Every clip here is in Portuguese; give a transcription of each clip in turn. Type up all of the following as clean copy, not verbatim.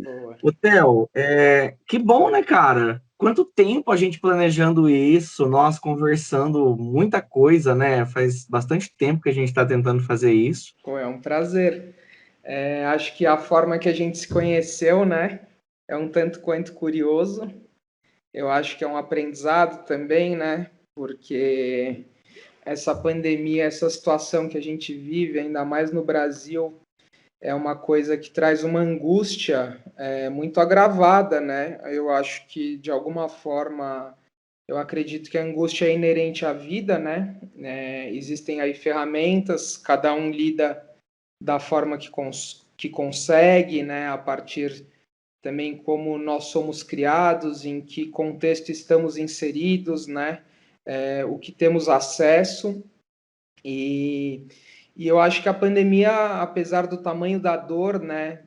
Boa. Ô, Theo, que bom, né, cara? Quanto tempo a gente planejando isso, nós conversando muita coisa, né? Faz bastante tempo que a gente está tentando fazer isso. Pô, é um prazer. Acho que a forma que a gente se conheceu, né, é um tanto quanto curioso. Eu acho que é um aprendizado também, né, porque essa pandemia, essa situação que a gente vive, ainda mais no Brasil, é uma coisa que traz uma angústia muito agravada, né? Eu acho que, de alguma forma, eu acredito que a angústia é inerente à vida, né? Existem aí ferramentas, cada um lida da forma que consegue, né? A partir também como nós somos criados, em que contexto estamos inseridos, né? O que temos acesso e, e eu acho que a pandemia, apesar do tamanho da dor, né?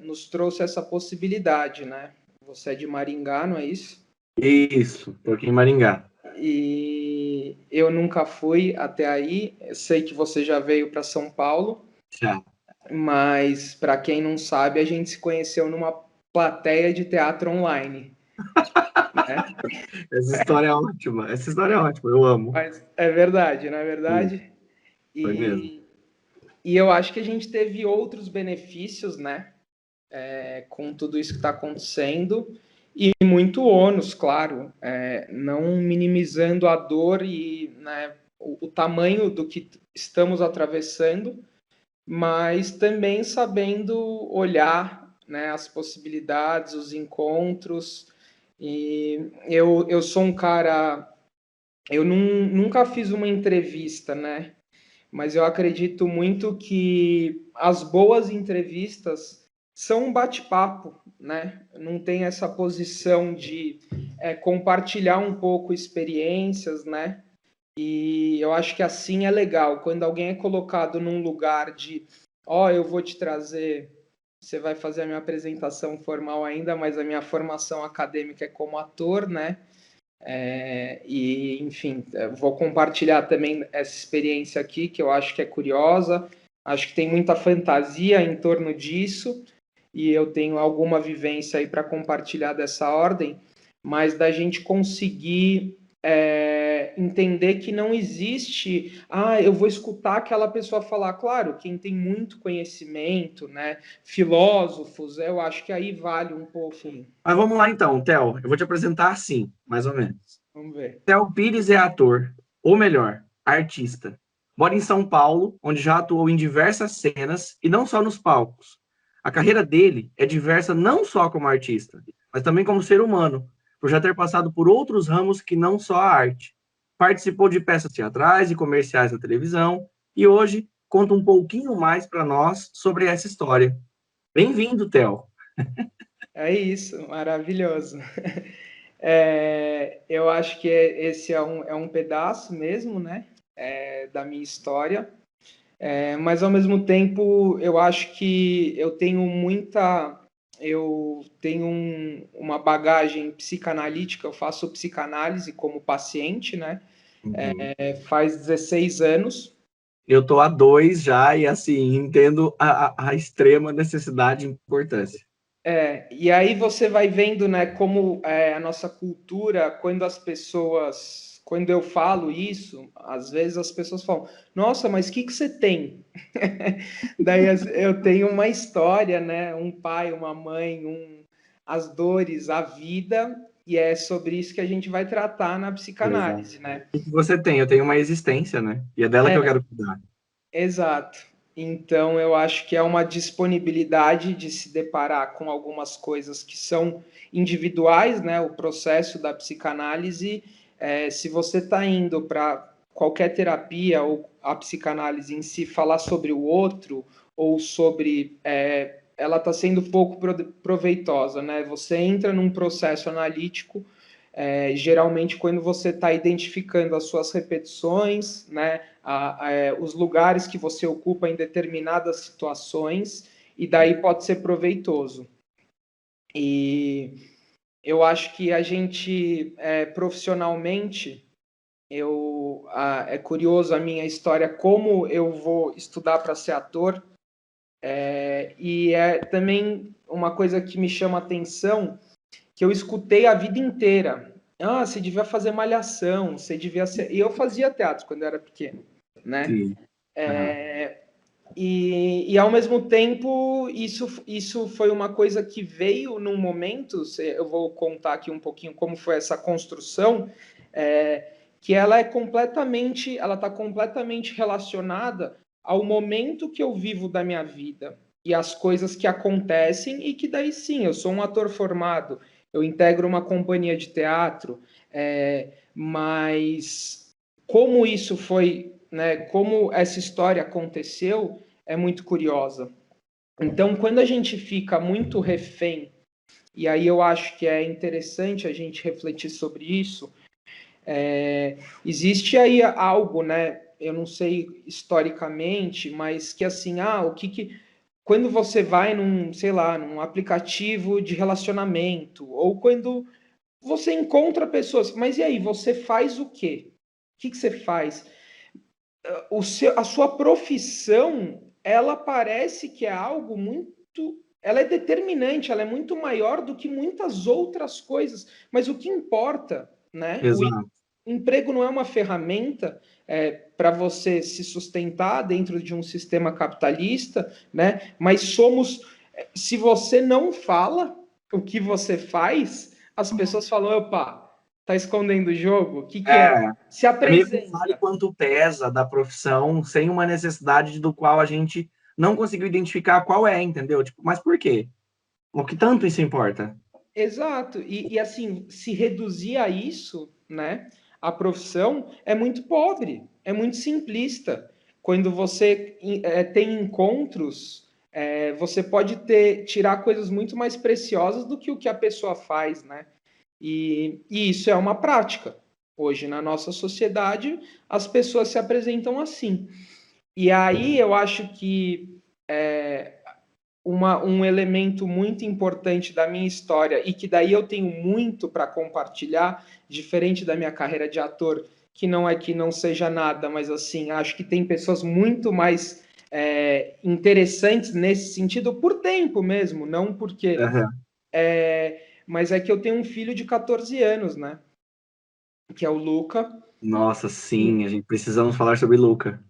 Nos trouxe essa possibilidade, né? Você é de Maringá, não é isso? Isso, tô aqui em Maringá. E eu nunca fui até aí. Eu sei que você já veio para São Paulo, Já. mas para quem não sabe, a gente se conheceu numa plateia de teatro online, né? Essa história é ótima. Essa história é ótima, eu amo. Mas é verdade, não é Sim, verdade? foi mesmo. E, e eu acho que a gente teve outros benefícios, né? Com tudo isso que está acontecendo e muito ônus, claro, não minimizando a dor e, né, o tamanho do que estamos atravessando, mas também sabendo olhar, né, as possibilidades, os encontros. E eu sou um cara, eu nunca fiz uma entrevista, né? Mas eu acredito muito que as boas entrevistas são um bate-papo, né? Não tem essa posição de compartilhar um pouco experiências, né? E eu acho que assim é legal, quando alguém é colocado num lugar de, ó, eu vou te trazer, você vai fazer a minha apresentação formal ainda, mas a minha formação acadêmica é como ator, né? Enfim, vou compartilhar também essa experiência aqui, que eu acho que é curiosa, acho que tem muita fantasia em torno disso, e eu tenho alguma vivência aí para compartilhar dessa ordem, mas da gente conseguir entender que não existe, eu vou escutar aquela pessoa falar, claro, quem tem muito conhecimento, né, filósofos, eu acho que aí vale um pouco. Mas vamos lá então, Theo. Eu vou te apresentar assim, mais ou menos. Vamos ver. Theo Pires é ator, ou melhor, artista. Mora em São Paulo, onde já atuou em diversas cenas e não só nos palcos. A carreira dele é diversa não só como artista, mas também como ser humano, por já ter passado por outros ramos que não só a arte. Participou de peças teatrais e comerciais na televisão e hoje conta um pouquinho mais para nós sobre essa história. Bem-vindo, Theo. É isso, maravilhoso. Eu acho que esse é um pedaço mesmo, né, da minha história. Mas ao mesmo tempo, eu acho que eu tenho uma bagagem psicanalítica. Eu faço psicanálise como paciente, né? Uhum. Faz 16 anos. Eu tô a dois já e assim entendo a extrema necessidade e importância. E aí você vai vendo, né, como a nossa cultura, quando eu falo isso, às vezes as pessoas falam, nossa, mas o que você tem? Daí eu tenho uma história, né, um pai, uma mãe, as dores, a vida, e é sobre isso que a gente vai tratar na Exato. psicanálise, né? O que você tem? Eu tenho uma existência, né? E é dela que eu É, quero cuidar. exato. Então, eu acho que é uma disponibilidade de se deparar com algumas coisas que são individuais, né? O processo da psicanálise, se você está indo para qualquer terapia ou a psicanálise em si falar sobre o outro ou sobre ela está sendo pouco proveitosa, né? Você entra num processo analítico, geralmente quando você está identificando as suas repetições, né? Os lugares que você ocupa em determinadas situações, e daí pode ser proveitoso. E eu acho que a gente, profissionalmente, é curioso a minha história, como eu vou estudar para ser ator. E é também uma coisa que me chama a atenção, que eu escutei a vida inteira. Ah, você devia fazer malhação, você devia ser... E eu fazia teatro quando eu era pequeno, né? Sim. Aham. E ao mesmo tempo, isso foi uma coisa que veio num momento, eu vou contar aqui um pouquinho como foi essa construção, que ela está completamente relacionada ao momento que eu vivo da minha vida e as coisas que acontecem e que daí sim, eu sou um ator formado, eu integro uma companhia de teatro, mas como isso foi, né, como essa história aconteceu, é muito curiosa. Então, quando a gente fica muito refém, e aí eu acho que é interessante a gente refletir sobre isso, existe aí algo, né? Eu não sei historicamente, mas que assim, o que quando você vai num, sei lá, num aplicativo de relacionamento, ou quando você encontra pessoas, mas e aí, você faz o quê? O que você faz? A sua profissão, ela parece que é algo muito, ela é determinante, ela é muito maior do que muitas outras coisas, mas o que importa, né? O Exato. emprego não é uma ferramenta para você se sustentar dentro de um sistema capitalista, né? Mas se você não fala o que você faz, as pessoas falam, opa, tá escondendo o jogo? O que que é? É, Se é meio que vale apresenta. quanto pesa da profissão, sem uma necessidade do qual a gente não conseguiu identificar qual é, entendeu? Tipo, mas por quê? O que tanto isso importa? Exato. E assim, se reduzir a isso, né? A profissão é muito pobre, é muito simplista. Quando você tem encontros, você pode tirar coisas muito mais preciosas do que o que a pessoa faz, né? E isso é uma prática. Hoje, na nossa sociedade, as pessoas se apresentam assim. E aí eu acho que um elemento muito importante da minha história e que daí eu tenho muito para compartilhar, diferente da minha carreira de ator, que não é que não seja nada, mas assim, acho que tem pessoas muito mais interessantes nesse sentido, por tempo mesmo, não porque. Aham. Mas é que eu tenho um filho de 14 anos, né? Que é o Luca. Nossa, sim, a gente precisamos falar sobre Luca.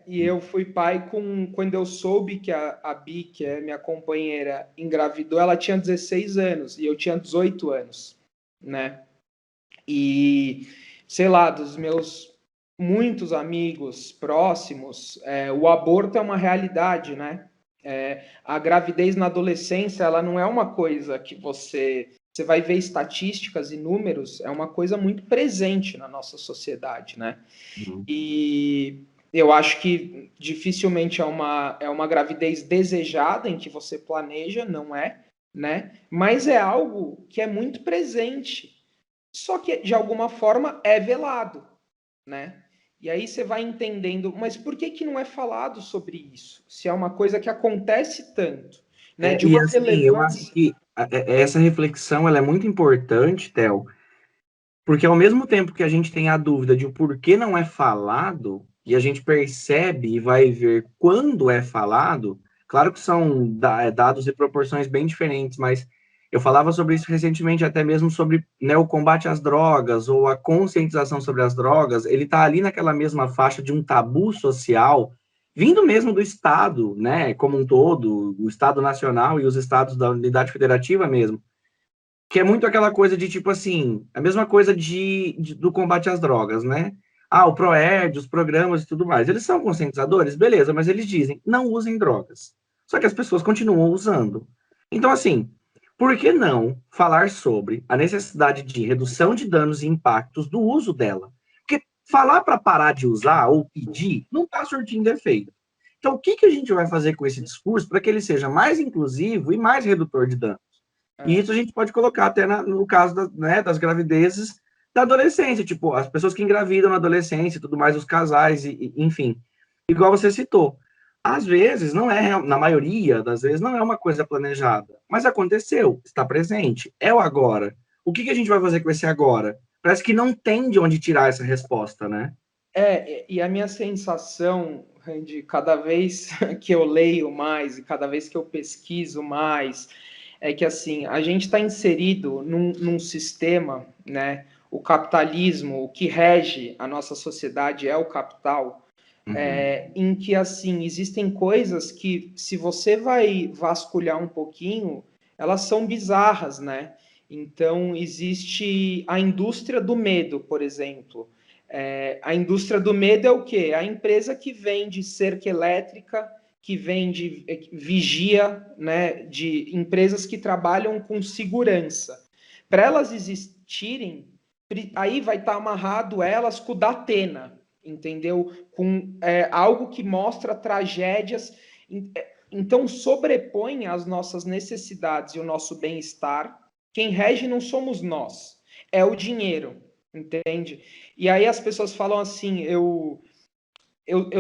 E eu fui pai quando eu soube que a Bi, que é minha companheira, engravidou, ela tinha 16 anos e eu tinha 18 anos, né? E, sei lá, dos meus muitos amigos próximos, o aborto é uma realidade, né? A gravidez na adolescência, ela não é uma coisa que você vai ver estatísticas e números, é uma coisa muito presente na nossa sociedade, né? Uhum. E eu acho que dificilmente é uma gravidez desejada em que você planeja, não é, né? Mas é algo que é muito presente. Só que de alguma forma é velado, né? E aí você vai entendendo, mas por que que não é falado sobre isso? Se é uma coisa que acontece tanto, né? De E uma assim, eu acho relevância. que essa reflexão ela é muito importante, Theo, porque ao mesmo tempo que a gente tem a dúvida de o porquê não é falado, e a gente percebe e vai ver quando é falado, claro que são dados e proporções bem diferentes, mas eu falava sobre isso recentemente, até mesmo sobre, né, o combate às drogas ou a conscientização sobre as drogas, ele está ali naquela mesma faixa de um tabu social, vindo mesmo do Estado, né, como um todo, o Estado Nacional e os estados da unidade federativa mesmo, que é muito aquela coisa de, tipo assim, a mesma coisa do combate às drogas, né? Ah, o ProERD, os programas e tudo mais. Eles são conscientizadores? Beleza, mas eles dizem, não usem drogas. Só que as pessoas continuam usando. Então, assim, por que não falar sobre a necessidade de redução de danos e impactos do uso dela? Porque falar para parar de usar ou pedir não está surtindo efeito. Então, o que, que a gente vai fazer com esse discurso para que ele seja mais inclusivo e mais redutor de danos? E É, isso a gente pode colocar até no caso né, das gravidezes da adolescência, tipo, as pessoas que engravidam na adolescência e tudo mais, os casais, enfim. Igual você citou. Às vezes, não é, na maioria das vezes, não é uma coisa planejada, mas aconteceu, está presente, é o agora. O que, que a gente vai fazer com esse agora? Parece que não tem de onde tirar essa resposta, né? E a minha sensação, Randy, cada vez que eu leio mais e cada vez que eu pesquiso mais, é que assim, a gente está inserido num sistema, né? O capitalismo, o que rege a nossa sociedade é o capital, em que assim existem coisas que, se você vai vasculhar um pouquinho, elas são bizarras, né? Então existe a indústria do medo, por exemplo. A indústria do medo é o quê? A empresa que vende cerca elétrica, que vende vigia, né, de empresas que trabalham com segurança. Para elas existirem, aí vai estar amarrado elas com o Datena, entendeu? Com algo que mostra tragédias. Então, sobrepõe as nossas necessidades e o nosso bem-estar. Quem rege não somos nós, é o dinheiro, entende? E aí as pessoas falam assim: eu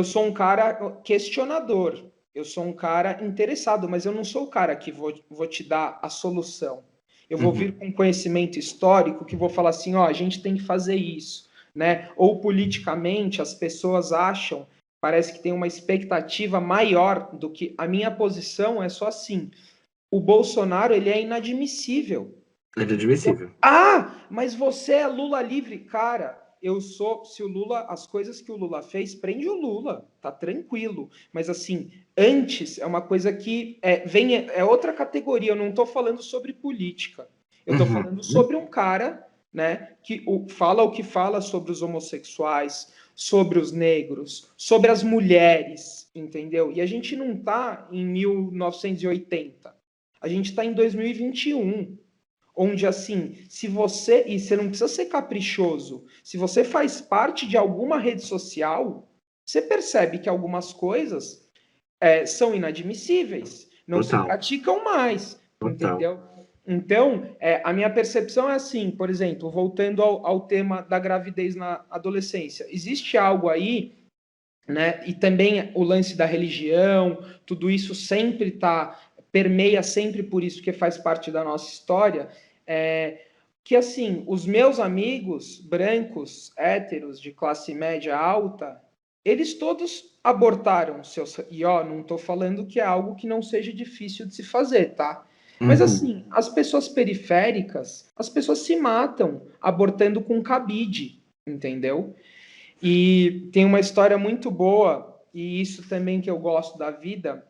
sou um cara questionador, eu sou um cara interessado, mas eu não sou o cara que vou te dar a solução. Eu vou vir com conhecimento histórico que vou falar assim, ó, a gente tem que fazer isso, né? Ou politicamente as pessoas acham, parece que tem uma expectativa maior do que a minha posição é só assim. O Bolsonaro, ele é inadmissível. É inadmissível. Ah, mas você é Lula livre. Cara, eu sou. Se o Lula. As coisas que o Lula fez, prende o Lula. Tá tranquilo. Mas assim, antes é uma coisa que é outra categoria. Eu não tô falando sobre política. Eu tô falando sobre um cara, né, que fala o que fala sobre os homossexuais, sobre os negros, sobre as mulheres, entendeu? E a gente não tá em 1980. A gente tá em 2021. Onde assim, se você, e você não precisa ser caprichoso, se você faz parte de alguma rede social, você percebe que algumas coisas são inadmissíveis, não se Total. praticam mais, Total. entendeu? Então, a minha percepção é assim, por exemplo, voltando ao tema da gravidez na adolescência, existe algo aí, né? E também o lance da religião, tudo isso sempre permeia sempre por isso que faz parte da nossa história, que assim, os meus amigos brancos, héteros, de classe média alta, eles todos abortaram seus. E ó, não estou falando que é algo que não seja difícil de se fazer, tá? Mas assim, as pessoas periféricas, as pessoas se matam abortando com cabide, entendeu? E tem uma história muito boa, e isso também que eu gosto da vida,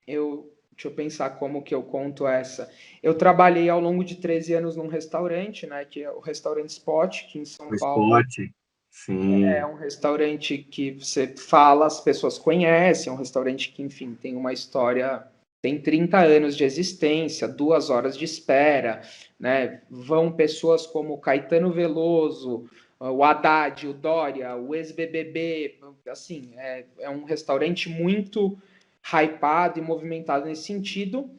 deixa eu pensar como que eu conto essa. Eu trabalhei ao longo de 13 anos num restaurante, né, que é o Restaurante Spot, aqui em São O Paulo. esporte. É Sim. um restaurante que você fala, as pessoas conhecem, é um restaurante que, enfim, tem uma história, tem 30 anos de existência, 2 horas de espera, né? Vão pessoas como Caetano Veloso, o Haddad, o Dória, o ex-BBB, assim, é um restaurante muito hypado e movimentado nesse sentido.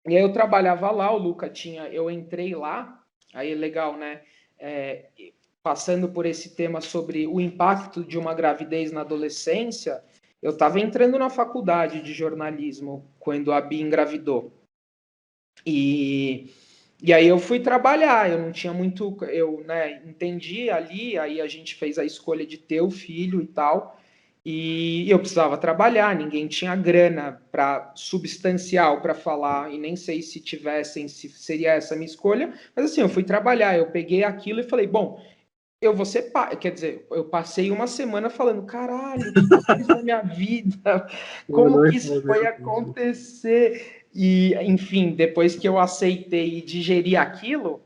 E aí eu trabalhava lá, o Luca eu entrei lá, aí legal, né? É, Passando por esse tema sobre o impacto de uma gravidez na adolescência, eu estava entrando na faculdade de jornalismo quando a Bia engravidou. E aí eu fui trabalhar, eu não tinha muito, eu, né, entendi ali, aí a gente fez a escolha de ter o filho e tal, e eu precisava trabalhar, ninguém tinha grana para substancial para falar, e nem sei se tivessem, se seria essa a minha escolha, mas assim, eu fui trabalhar, eu peguei aquilo e falei, bom, eu vou ser pai, quer dizer, eu passei uma semana falando, caralho, o que eu fiz na minha vida? Como que isso foi acontecer? E, enfim, depois que eu aceitei e digeri aquilo,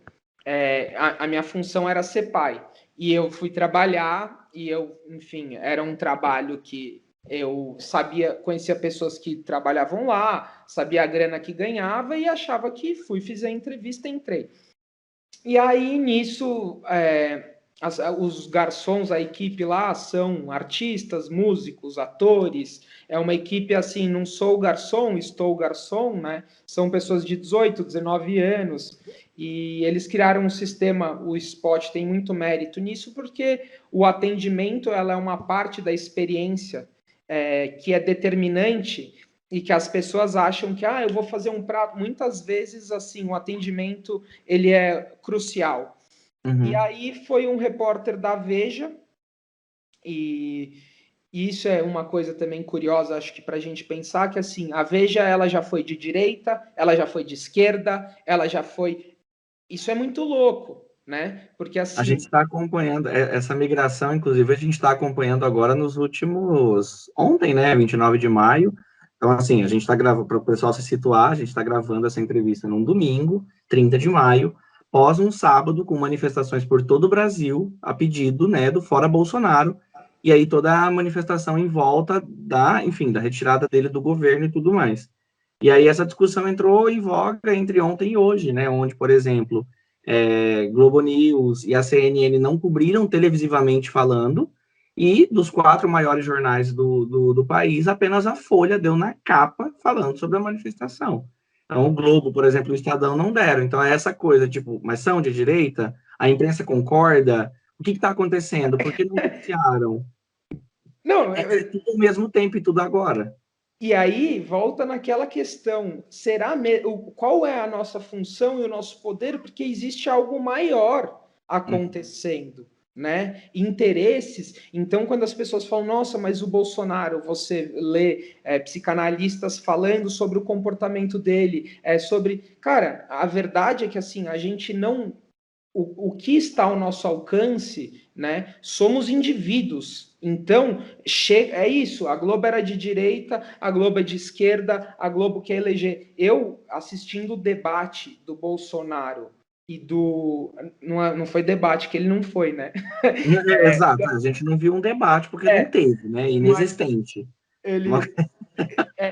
a minha função era ser pai. E eu fui trabalhar e enfim, era um trabalho que eu sabia, conhecia pessoas que trabalhavam lá, sabia a grana que ganhava e achava que fiz a entrevista e entrei. E aí, nisso, os garçons, a equipe lá são artistas, músicos, atores. É uma equipe assim, não sou garçom, estou garçom, né? São pessoas de 18, 19 anos. E eles criaram um sistema, o Spot tem muito mérito nisso, porque o atendimento ela é uma parte da experiência que é determinante e que as pessoas acham que eu vou fazer um prato. Muitas vezes, assim, o atendimento ele é crucial. E Uhum. aí foi um repórter da Veja, e isso é uma coisa também curiosa, acho que para a gente pensar, que assim, a Veja ela já foi de direita, ela já foi de esquerda, ela já foi. Isso é muito louco, né? Porque A gente assim, está acompanhando essa migração, inclusive, a gente está acompanhando agora nos últimos. Ontem, né? 29 de maio. Então, assim, a gente está gravando, para o pessoal se situar, a gente está gravando essa entrevista num domingo, 30 de maio, pós um sábado com manifestações por todo o Brasil, a pedido, né, do Fora Bolsonaro, e aí toda a manifestação em volta da, enfim, da retirada dele do governo e tudo mais. E aí essa discussão entrou em voga entre ontem e hoje, né, onde, por exemplo, Globo News e a CNN não cobriram televisivamente falando, e dos 4 maiores jornais do país, apenas a Folha deu na capa falando sobre a manifestação. Então, o Globo, por exemplo, o Estadão não deram. Então, é essa coisa, tipo, mas são de direita? A imprensa concorda? O que está acontecendo? Por que não noticiaram? não, É tudo ao mesmo tempo e tudo agora. e aí volta naquela questão: qual é a nossa função e o nosso poder? Porque existe algo maior acontecendo, né? Interesses. Então, quando as pessoas falam, nossa, mas o Bolsonaro, você lê psicanalistas falando sobre o comportamento dele, sobre. Cara, a verdade é que assim, a gente não o que está ao nosso alcance, né? Somos indivíduos. Então, é isso. A Globo era de direita, a Globo é de esquerda, a Globo quer eleger. Eu, assistindo o debate do Bolsonaro e do. Não foi debate, que ele não foi, né? Exato, a gente não viu um debate porque não É, teve, né? mas Inexistente. ele.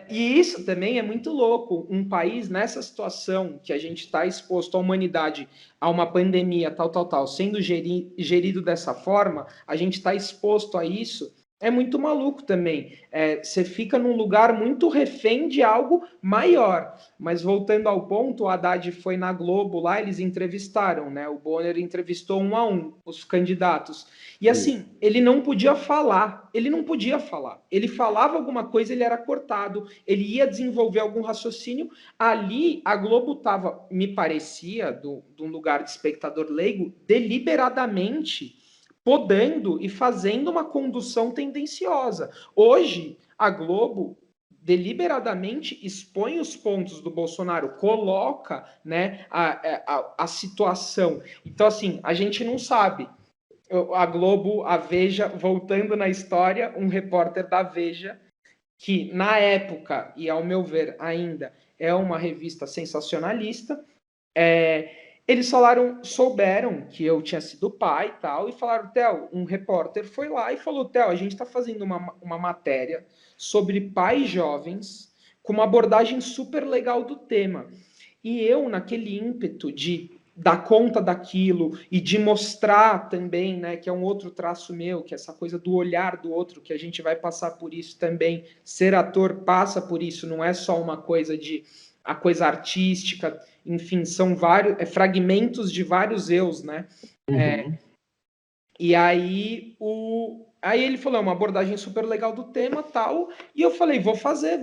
E isso também é muito louco. Um país nessa situação que a gente está exposto à humanidade, a uma pandemia, tal, tal, tal, sendo gerido dessa forma, a gente está exposto a isso. É muito maluco também. Você fica num lugar muito refém de algo maior. Mas voltando ao ponto, o Haddad foi na Globo lá, eles entrevistaram, né? O Bonner entrevistou 1 a 1 os candidatos. E assim, ele não podia falar, ele não podia falar. Ele falava alguma coisa, ele era cortado, ele ia desenvolver algum raciocínio. Ali, a Globo estava, me parecia, de um lugar de espectador leigo, deliberadamente podando e fazendo uma condução tendenciosa. Hoje, a Globo deliberadamente expõe os pontos do Bolsonaro, coloca, né, a situação. Então, assim, a gente não sabe. A Globo, a Veja, voltando na história, um repórter da Veja, que na época, e ao meu ver ainda, é uma revista sensacionalista, eles souberam que eu tinha sido pai e tal, e falaram, Theo, um repórter foi lá e falou, Theo, a gente está fazendo uma matéria sobre pais jovens com uma abordagem super legal do tema. E eu, naquele ímpeto de dar conta daquilo e de mostrar também, né, que é um outro traço meu, que é essa coisa do olhar do outro, que a gente vai passar por isso também. Ser ator passa por isso, não é só uma coisa de a coisa artística, enfim, são vários fragmentos de vários eus, né? Uhum. E aí ele falou, é uma abordagem super legal do tema, tal, e eu falei, vou fazer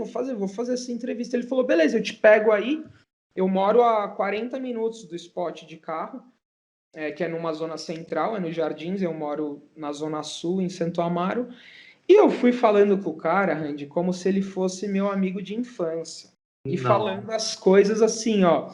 essa entrevista. Ele falou, beleza, eu te pego aí. Eu moro a 40 minutos do spot de carro, que é numa zona central, é nos Jardins, eu moro na zona sul, em Santo Amaro. E eu fui falando com o cara, Randy, como se ele fosse meu amigo de infância. E Não. falando as coisas assim, ó.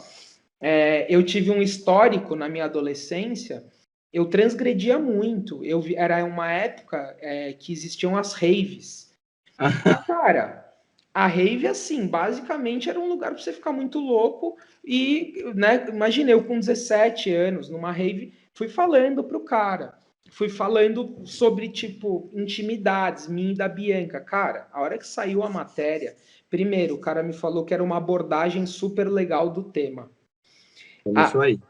Eu tive um histórico na minha adolescência, eu transgredia muito. Era uma época que existiam as raves. E, cara, a rave, assim, basicamente era um lugar para você ficar muito louco. E, né, imaginei, eu com 17 anos, numa rave, fui falando pro cara. Fui falando sobre, tipo, intimidades, minha e da Bianca. Cara, a hora que saiu a matéria, primeiro, o cara me falou que era uma abordagem super legal do tema. Começou A, aí.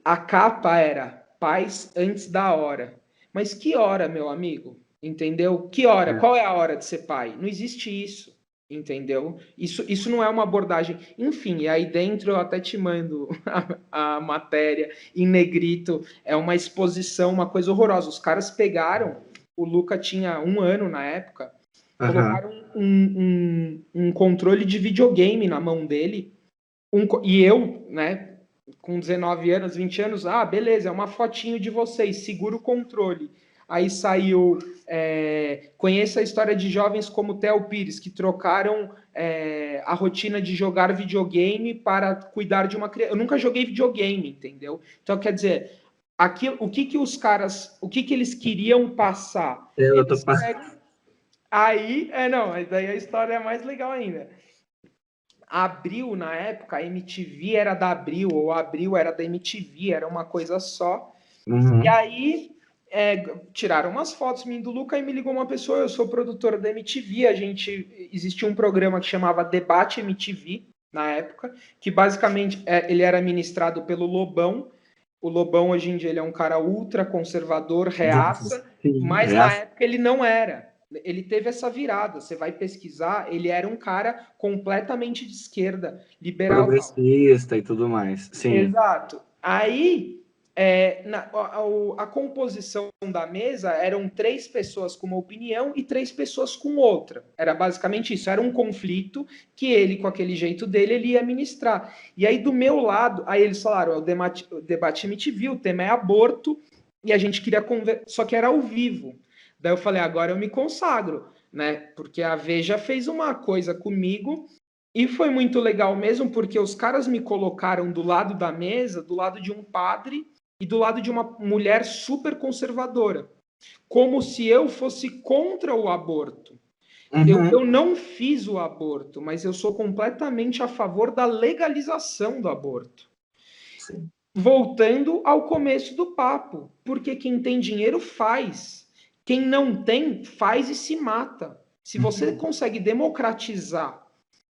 a capa era paz antes da hora. Mas que hora, meu amigo? Entendeu? Que hora? É. Qual é a hora de ser pai? Não existe isso. Entendeu? Isso não é uma abordagem. Enfim, e aí dentro eu até te mando a matéria em negrito. É uma exposição, uma coisa horrorosa. Os caras pegaram, o Luca tinha 1 ano na época, Aham. colocaram um controle de videogame na mão dele. E eu, né? com 19 anos, 20 anos, ah, beleza, é uma fotinho de vocês, segura o controle. Aí saiu, conheça a história de jovens como Theo Pires, que trocaram a rotina de jogar videogame para cuidar de uma criança. Eu nunca joguei videogame, entendeu? Então, quer dizer, o que os caras, o que eles queriam passar? Eu tô Eles passando. pegam. Aí, não, mas daí a história é mais legal ainda. A Abril, na época, a MTV era da Abril, ou a Abril era da MTV, era uma coisa só. E Uhum. aí tiraram umas fotos mim do Luca e me ligou uma pessoa, eu sou produtora da MTV, existia um programa que chamava Debate MTV, na época, que basicamente ele era ministrado pelo Lobão. O Lobão, hoje em dia, ele é um cara ultra conservador, reaça, Sim, mas é na época ele não era. Ele teve essa virada. Você vai pesquisar, ele era um cara completamente de esquerda, liberal. progressista e tudo mais. Sim. Exato. Aí, a composição da mesa eram 3 pessoas com uma opinião e 3 pessoas com outra. Era basicamente isso. Era um conflito que ele, com aquele jeito dele, ele ia ministrar. E aí, do meu lado, aí eles falaram, o debate MTV, o tema é aborto, e a gente queria conversar, só que era ao vivo. Daí eu falei, agora eu me consagro, né? Porque a Veja fez uma coisa comigo e foi muito legal mesmo, porque os caras me colocaram do lado da mesa, do lado de um padre e do lado de uma mulher super conservadora, como se eu fosse contra o aborto. Eu Uhum. não fiz o aborto, mas eu sou completamente a favor da legalização do aborto. Sim. Voltando ao começo do papo, porque quem tem dinheiro faz, quem não tem faz e se mata. Se você Uhum. consegue democratizar,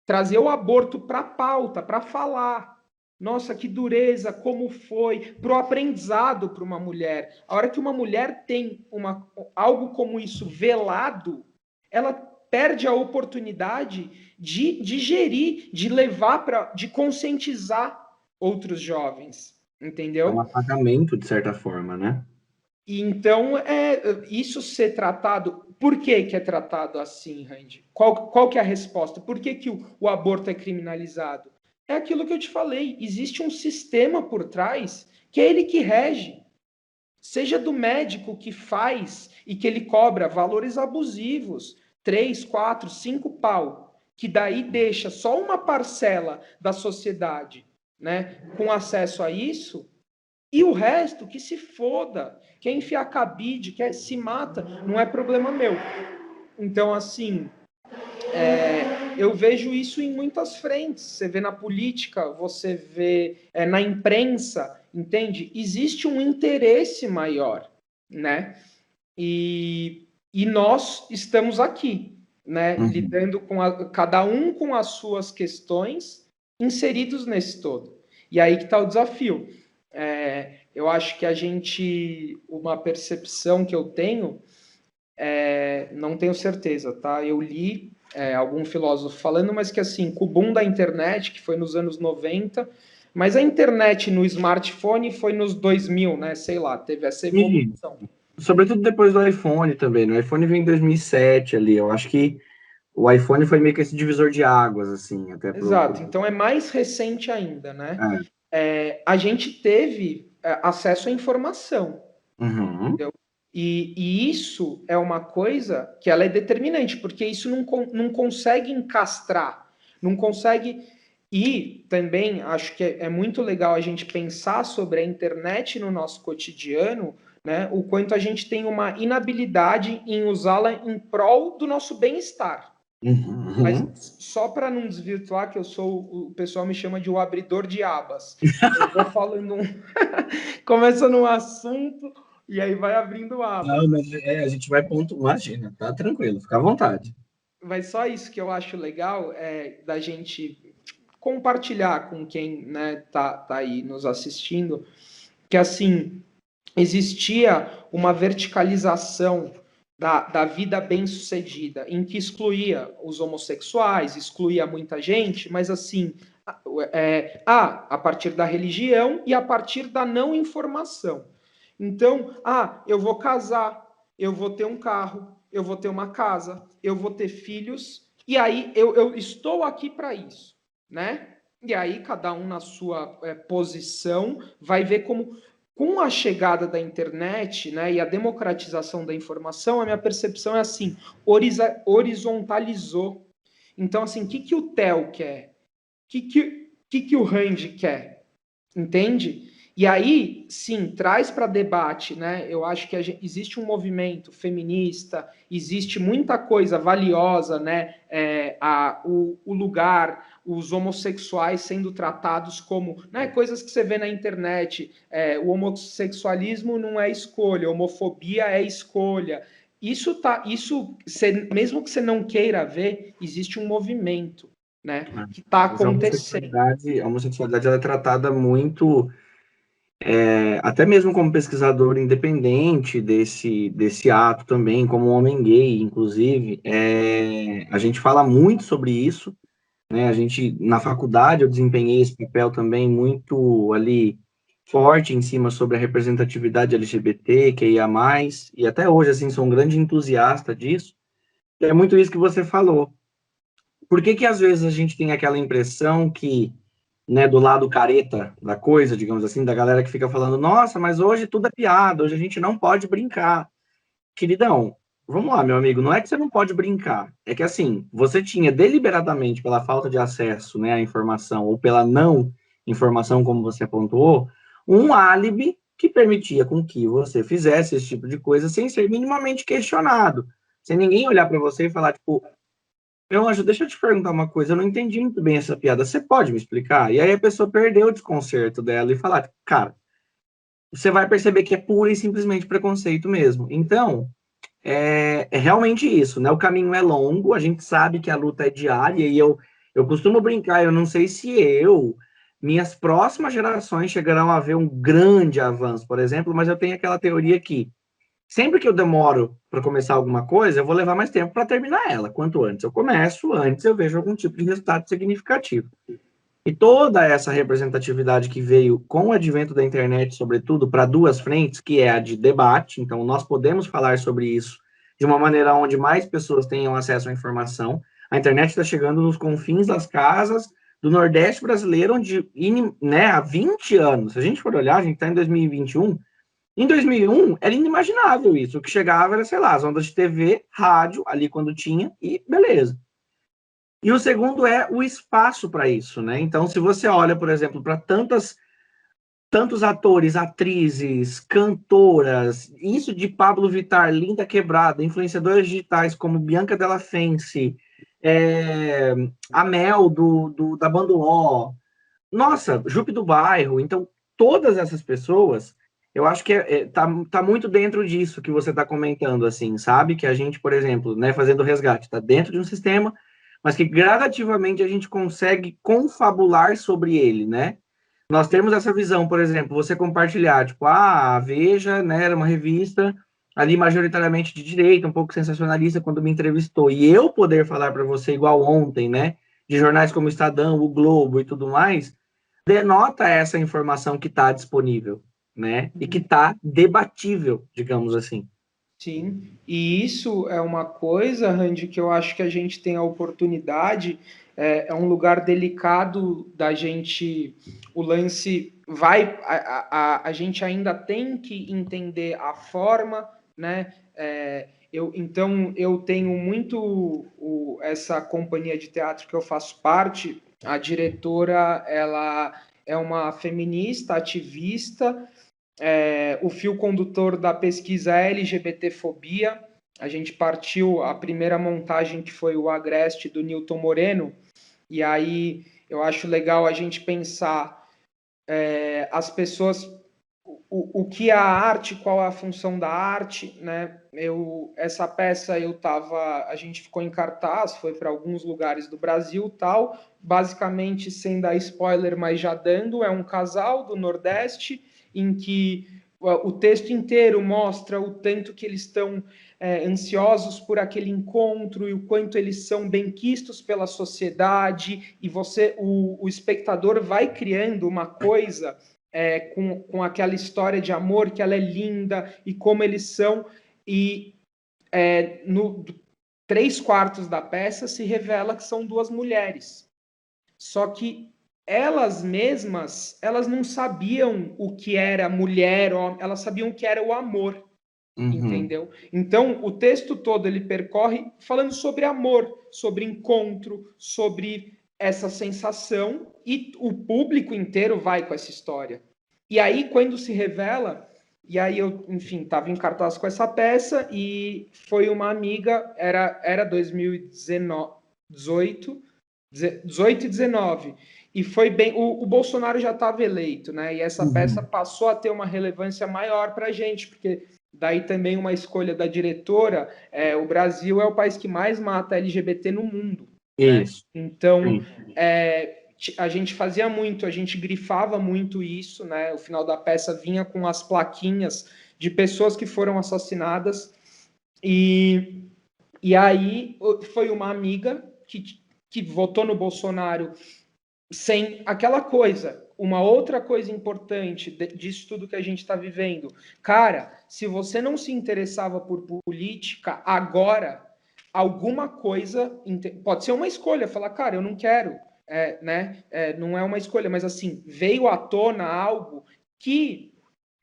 trazer o aborto para a pauta, para falar, nossa, que dureza, como foi, para o aprendizado para uma mulher. A hora que uma mulher tem algo como isso velado, ela perde a oportunidade de digerir, de levar de conscientizar outros jovens. É um Entendeu? apagamento, de certa forma, né? E então, isso ser tratado. Por que é tratado assim, Randy? Qual que é a resposta? Por que o aborto é criminalizado? É aquilo que eu te falei. Existe um sistema por trás que é ele que rege. Seja do médico que faz e que ele cobra valores abusivos, 3, 4, 5 pau, que daí deixa só uma parcela da sociedade, né, com acesso a isso, e o resto que se foda. Quer enfiar cabide, quer se mata, não é problema meu. Então, assim, eu vejo isso em muitas frentes. Você vê na política, você vê na imprensa, entende? Existe um interesse maior, né? E nós estamos aqui, né? Uhum. Lidando com cada um com as suas questões inseridos nesse todo. E aí que está o desafio. Eu acho que uma percepção que eu tenho, não tenho certeza, tá? Eu li algum filósofo falando, mas que assim, com o boom da internet, que foi nos anos 90, mas a internet no smartphone foi nos 2000, né? Sei lá, teve essa E, evolução. sobretudo depois do iPhone também. No iPhone veio em 2007 ali. Eu acho que o iPhone foi meio que esse divisor de águas, assim, até Exato, então é mais recente ainda, né? É. A gente teve acesso à informação, Uhum. entendeu? E isso é uma coisa que ela é determinante, porque isso não consegue encastrar, não consegue. E também acho que é muito legal a gente pensar sobre a internet no nosso cotidiano, né? O quanto a gente tem uma inabilidade em usá-la em prol do nosso bem-estar. Mas Uhum. só para não desvirtuar, que o pessoal me chama de o abridor de abas. Eu vou falando começa num assunto e aí vai abrindo Não, abas. mas a gente vai ponto. Imagina, tá tranquilo, fica à vontade. Mas só isso que eu acho legal da gente compartilhar com quem, né, tá aí nos assistindo, que assim existia uma verticalização da vida bem-sucedida, em que excluía os homossexuais, excluía muita gente, mas assim, a partir da religião e a partir da não informação. Então, eu vou casar, eu vou ter um carro, eu vou ter uma casa, eu vou ter filhos, e aí eu estou aqui para isso, né? E aí, cada um na sua posição vai ver como, com a chegada da internet, né, e a democratização da informação, a minha percepção é assim, horizontalizou. Então, assim, o que, que o Theo quer? O que o Rand quer? Entende? E aí, sim, traz para debate, né? Eu acho que existe um movimento feminista, existe muita coisa valiosa, né? O lugar, os homossexuais sendo tratados como, né? Coisas que você vê na internet. O homossexualismo não é escolha, a homofobia é escolha. Mesmo que você não queira ver, existe um movimento, né? Que está Mas acontecendo. a homossexualidade ela é tratada muito, até mesmo como pesquisador independente desse ato também, como homem gay, inclusive, a gente fala muito sobre isso, né? A gente, na faculdade, eu desempenhei esse papel também muito ali forte em cima sobre a representatividade LGBT, QIA+, e até hoje, assim, sou um grande entusiasta disso. E é muito isso que você falou. Por que que às vezes a gente tem aquela impressão que, né, do lado careta da coisa, digamos assim, da galera que fica falando, nossa, mas hoje tudo é piada, hoje a gente não pode brincar. Queridão, vamos lá, meu amigo, não é que você não pode brincar, é que assim, você tinha deliberadamente, pela falta de acesso, né, à informação, ou pela não informação, como você pontuou, um álibi que permitia com que você fizesse esse tipo de coisa sem ser minimamente questionado, sem ninguém olhar para você e falar, tipo, meu anjo, deixa eu te perguntar uma coisa, eu não entendi muito bem essa piada, você pode me explicar? E aí a pessoa perdeu o desconcerto dela e falar, cara, você vai perceber que é pura e simplesmente preconceito mesmo. Então, é realmente isso, né? O caminho é longo, a gente sabe que a luta é diária, e eu costumo brincar, eu não sei se minhas próximas gerações chegarão a ver um grande avanço, por exemplo, mas eu tenho aquela teoria que sempre que eu demoro para começar alguma coisa, eu vou levar mais tempo para terminar ela. Quanto antes eu começo, antes eu vejo algum tipo de resultado significativo. E toda essa representatividade que veio com o advento da internet, sobretudo, para duas frentes, que é a de debate, então nós podemos falar sobre isso de uma maneira onde mais pessoas tenham acesso à informação. A internet está chegando nos confins das casas do Nordeste brasileiro, onde, né, há 20 anos, se a gente for olhar, a gente está em 2021, em 2001 era inimaginável isso, o que chegava era, sei lá, as ondas de TV, rádio, ali quando tinha, e beleza. E o segundo é o espaço para isso, né? Então, se você olha, por exemplo, para tantos atores, atrizes, cantoras, isso de Pablo Vittar, Linda Quebrada, influenciadoras digitais como Bianca Della Fence, a Mel da Banda O, nossa, Jupe do Bairro, então todas essas pessoas, eu acho que tá muito dentro disso que você está comentando, assim, sabe? Que a gente, por exemplo, né, fazendo o resgate, está dentro de um sistema, mas que gradativamente a gente consegue confabular sobre ele, né? Nós temos essa visão, por exemplo, você compartilhar, tipo, a Veja, né, era uma revista ali majoritariamente de direita, um pouco sensacionalista quando me entrevistou, e eu poder falar para você igual ontem, né, de jornais como o Estadão, o Globo e tudo mais, denota essa informação que está disponível, né, e que está debatível, digamos assim. Sim, e isso é uma coisa, Randy, que eu acho que a gente tem a oportunidade, é um lugar delicado da gente, o lance vai, a gente ainda tem que entender a forma, né? Então, eu tenho muito essa companhia de teatro que eu faço parte, a diretora, ela é uma feminista, ativista, o fio condutor da pesquisa é LGBTfobia. A gente partiu a primeira montagem, que foi o Agreste, do Newton Moreno, e aí eu acho legal a gente pensar as pessoas, o que é a arte, qual é a função da arte, né? Essa peça a gente ficou em cartaz, foi para alguns lugares do Brasil, tal, basicamente sem dar spoiler, mas já dando, é um casal do Nordeste em que o texto inteiro mostra o tanto que eles estão ansiosos por aquele encontro e o quanto eles são benquistos pela sociedade, e o espectador vai criando uma coisa com aquela história de amor, que ela é linda e como eles são, e no 3/4 da peça se revela que são duas mulheres. Só que elas mesmas, elas não sabiam o que era mulher, elas sabiam o que era o amor, entendeu? Então, o texto todo ele percorre falando sobre amor, sobre encontro, sobre essa sensação, e o público inteiro vai com essa história. E aí, quando se revela, e aí eu, enfim, estava em cartaz com essa peça, e foi uma amiga, era 2019, 18 e 19, e foi bem, o Bolsonaro já estava eleito, né? E essa peça passou a ter uma relevância maior para a gente, porque daí também uma escolha da diretora, o Brasil é o país que mais mata LGBT no mundo, né? Isso. Então, a gente fazia muito, a gente grifava muito isso, né? O final da peça vinha com as plaquinhas de pessoas que foram assassinadas, e aí foi uma amiga que votou no Bolsonaro sem aquela coisa. Uma outra coisa importante disso tudo que a gente está vivendo. Cara, se você não se interessava por política, agora, alguma coisa. Pode ser uma escolha, falar, cara, eu não quero. Né? Não é uma escolha, mas assim, veio à tona algo que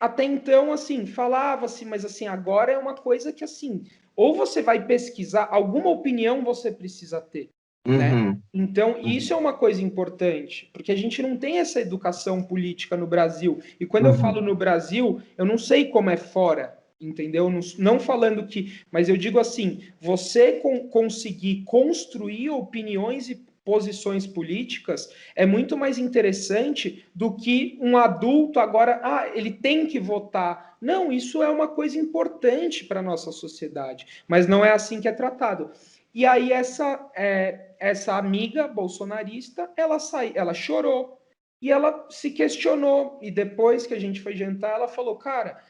até então, assim, falava-se, mas assim, agora é uma coisa que, assim, ou você vai pesquisar, alguma opinião você precisa ter, né? Então, isso é uma coisa importante, porque a gente não tem essa educação política no Brasil. E quando eu falo no Brasil, eu não sei como é fora, entendeu? Não falando que, mas eu digo assim, você conseguir construir opiniões e posições políticas é muito mais interessante do que um adulto agora, ele tem que votar. Não, isso é uma coisa importante para a nossa sociedade, mas não é assim que é tratado. E aí essa amiga bolsonarista, ela chorou e ela se questionou. E depois que a gente foi jantar, ela falou, cara,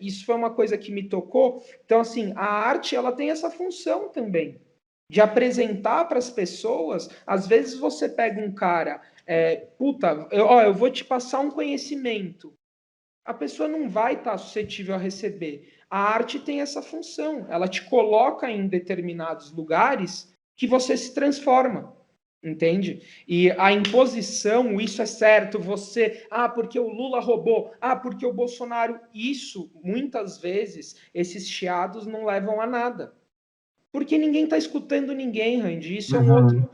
isso foi uma coisa que me tocou. Então, assim, a arte ela tem essa função também de apresentar para as pessoas. Às vezes você pega um cara, eu vou te passar um conhecimento. A pessoa não vai estar suscetível a receber. A arte tem essa função, ela te coloca em determinados lugares que você se transforma, entende? E a imposição, isso é certo, porque o Lula roubou, porque o Bolsonaro, isso, muitas vezes, esses chiados não levam a nada. Porque ninguém está escutando ninguém, Randy. Isso é um outro.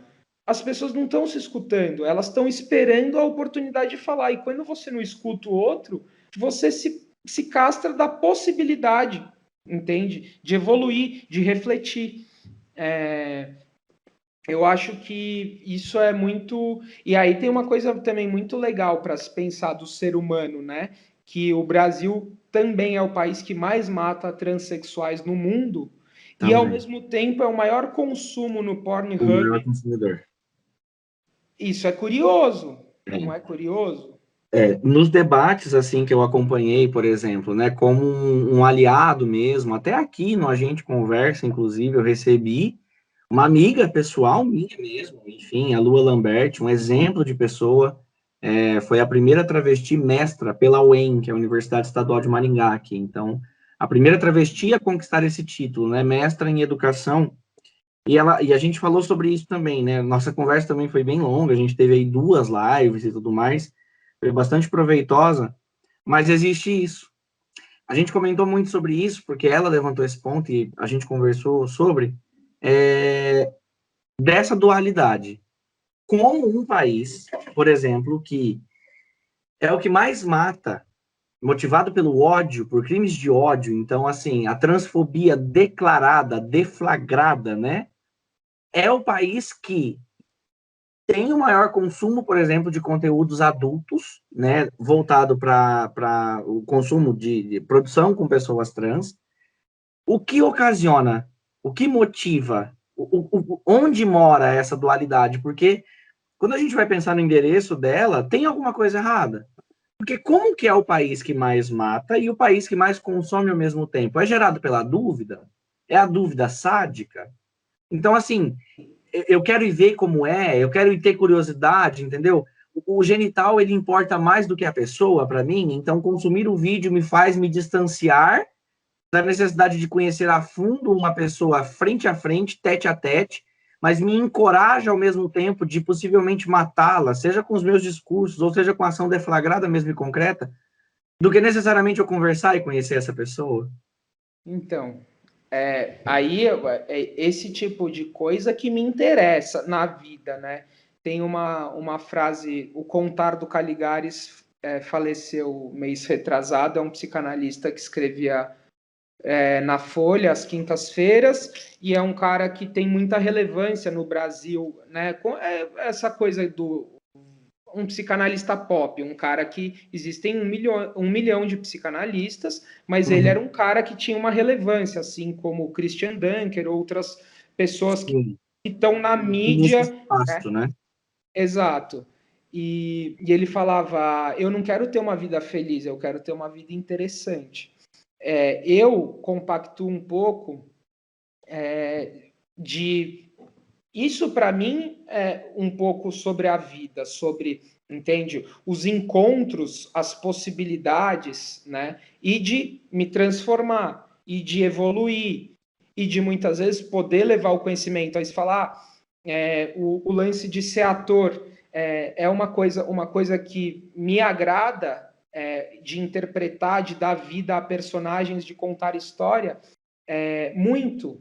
As pessoas não estão se escutando, elas estão esperando a oportunidade de falar. E quando você não escuta o outro, você se castra da possibilidade, entende? De evoluir, de refletir. Eu acho que isso é muito. E aí tem uma coisa também muito legal para se pensar do ser humano, né? Que o Brasil também é o país que mais mata transexuais no mundo. E ao mesmo tempo é o maior consumo no Pornhub. O maior consumidor. Isso é curioso, não é curioso? Nos debates assim que eu acompanhei, por exemplo, né, como um aliado mesmo, até aqui no Agente Conversa, inclusive, eu recebi uma amiga pessoal minha mesmo, enfim, a Lua Lambert, um exemplo de pessoa, foi a primeira travesti mestra pela UEM, que é a Universidade Estadual de Maringá aqui. Então, a primeira travesti a conquistar esse título, né, mestra em educação. E a gente falou sobre isso também, né? Nossa conversa também foi bem longa, a gente teve aí 2 lives e tudo mais, foi bastante proveitosa, mas existe isso. A gente comentou muito sobre isso, porque ela levantou esse ponto e a gente conversou sobre dessa dualidade. Como um país, por exemplo, que é o que mais mata, motivado pelo ódio, por crimes de ódio, então, assim, a transfobia declarada, deflagrada, né? É o país que tem o maior consumo, por exemplo, de conteúdos adultos, né, voltado para o consumo de produção com pessoas trans. O que ocasiona, o que motiva, onde mora essa dualidade? Porque quando a gente vai pensar no endereço dela, tem alguma coisa errada. Porque como que é o país que mais mata e o país que mais consome ao mesmo tempo? É gerado pela dúvida? É a dúvida sádica? Então, assim, eu quero ir ver como eu quero ir ter curiosidade, entendeu? O genital, ele importa mais do que a pessoa, para mim, então consumir o vídeo me faz me distanciar da necessidade de conhecer a fundo uma pessoa frente a frente, tete a tete, mas me encoraja ao mesmo tempo de possivelmente matá-la, seja com os meus discursos, ou seja com ação deflagrada mesmo e concreta, do que necessariamente eu conversar e conhecer essa pessoa. Então, aí é esse tipo de coisa que me interessa na vida, né? Tem uma frase, o Contar do Caligares faleceu mês retrasado, é um psicanalista que escrevia na Folha às quintas-feiras e é um cara que tem muita relevância no Brasil, né? Essa coisa do um psicanalista pop, um cara que existem um milhão de psicanalistas, mas ele era um cara que tinha uma relevância, assim como o Christian Dunker, outras pessoas que estão na mídia. Nesse espaço, né? Exato. E ele falava: eu não quero ter uma vida feliz, eu quero ter uma vida interessante. Eu compacto um pouco de isso para mim é um pouco sobre a vida, sobre, entende? Os encontros, as possibilidades, né? E de me transformar, e de evoluir, e de muitas vezes poder levar o conhecimento. Aí você falar, o lance de ser ator é uma coisa que me agrada de interpretar, de dar vida a personagens, de contar história, muito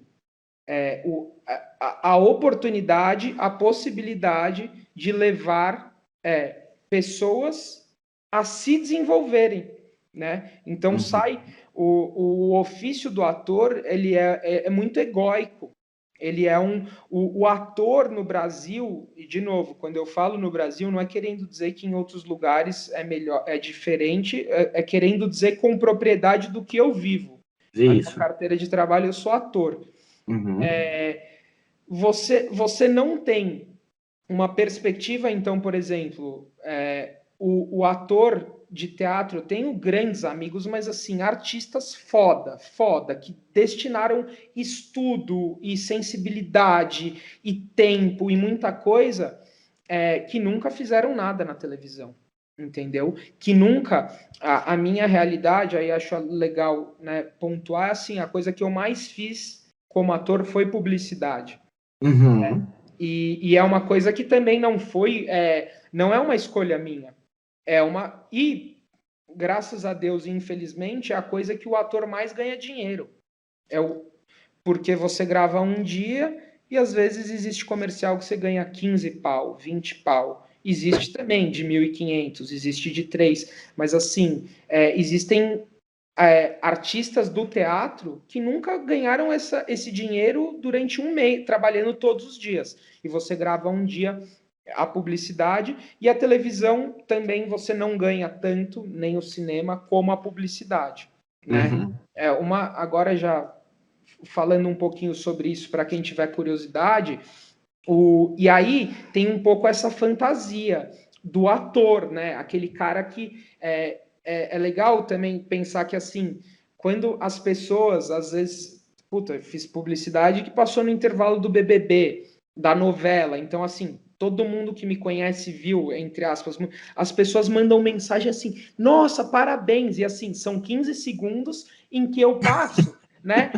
a oportunidade, a possibilidade de levar pessoas a se desenvolverem, né? Então sai o ofício do ator, ele é muito egóico. Ele é o ator no Brasil, e de novo, quando eu falo no Brasil, não é querendo dizer que em outros lugares é melhor, é diferente, é querendo dizer com propriedade do que eu vivo. A minha carteira de trabalho, eu sou ator. Você não tem uma perspectiva, então, por exemplo, o ator de teatro, eu tenho grandes amigos, mas assim, artistas foda, que destinaram estudo e sensibilidade e tempo e muita coisa que nunca fizeram nada na televisão, entendeu? Que nunca, a minha realidade, aí acho legal, né, pontuar, assim, a coisa que eu mais fiz como ator foi publicidade. E é uma coisa que também não foi, não é uma escolha minha. E, graças a Deus, infelizmente, é a coisa que o ator mais ganha dinheiro. Porque você grava um dia e às vezes existe comercial que você ganha 15 pau, 20 pau. Existe também de 1.500, existe de 3. Mas assim, existem artistas do teatro que nunca ganharam esse dinheiro durante um mês, trabalhando todos os dias. E você grava um dia a publicidade e a televisão também você não ganha tanto, nem o cinema, como a publicidade. Né? Agora já falando um pouquinho sobre isso para quem tiver curiosidade, e aí tem um pouco essa fantasia do ator, né? Aquele cara que é legal também pensar que assim, quando as pessoas às vezes, puta, eu fiz publicidade que passou no intervalo do BBB, da novela, então assim, todo mundo que me conhece viu, entre aspas, as pessoas mandam mensagem assim, nossa, parabéns, e assim, são 15 segundos em que eu passo, né?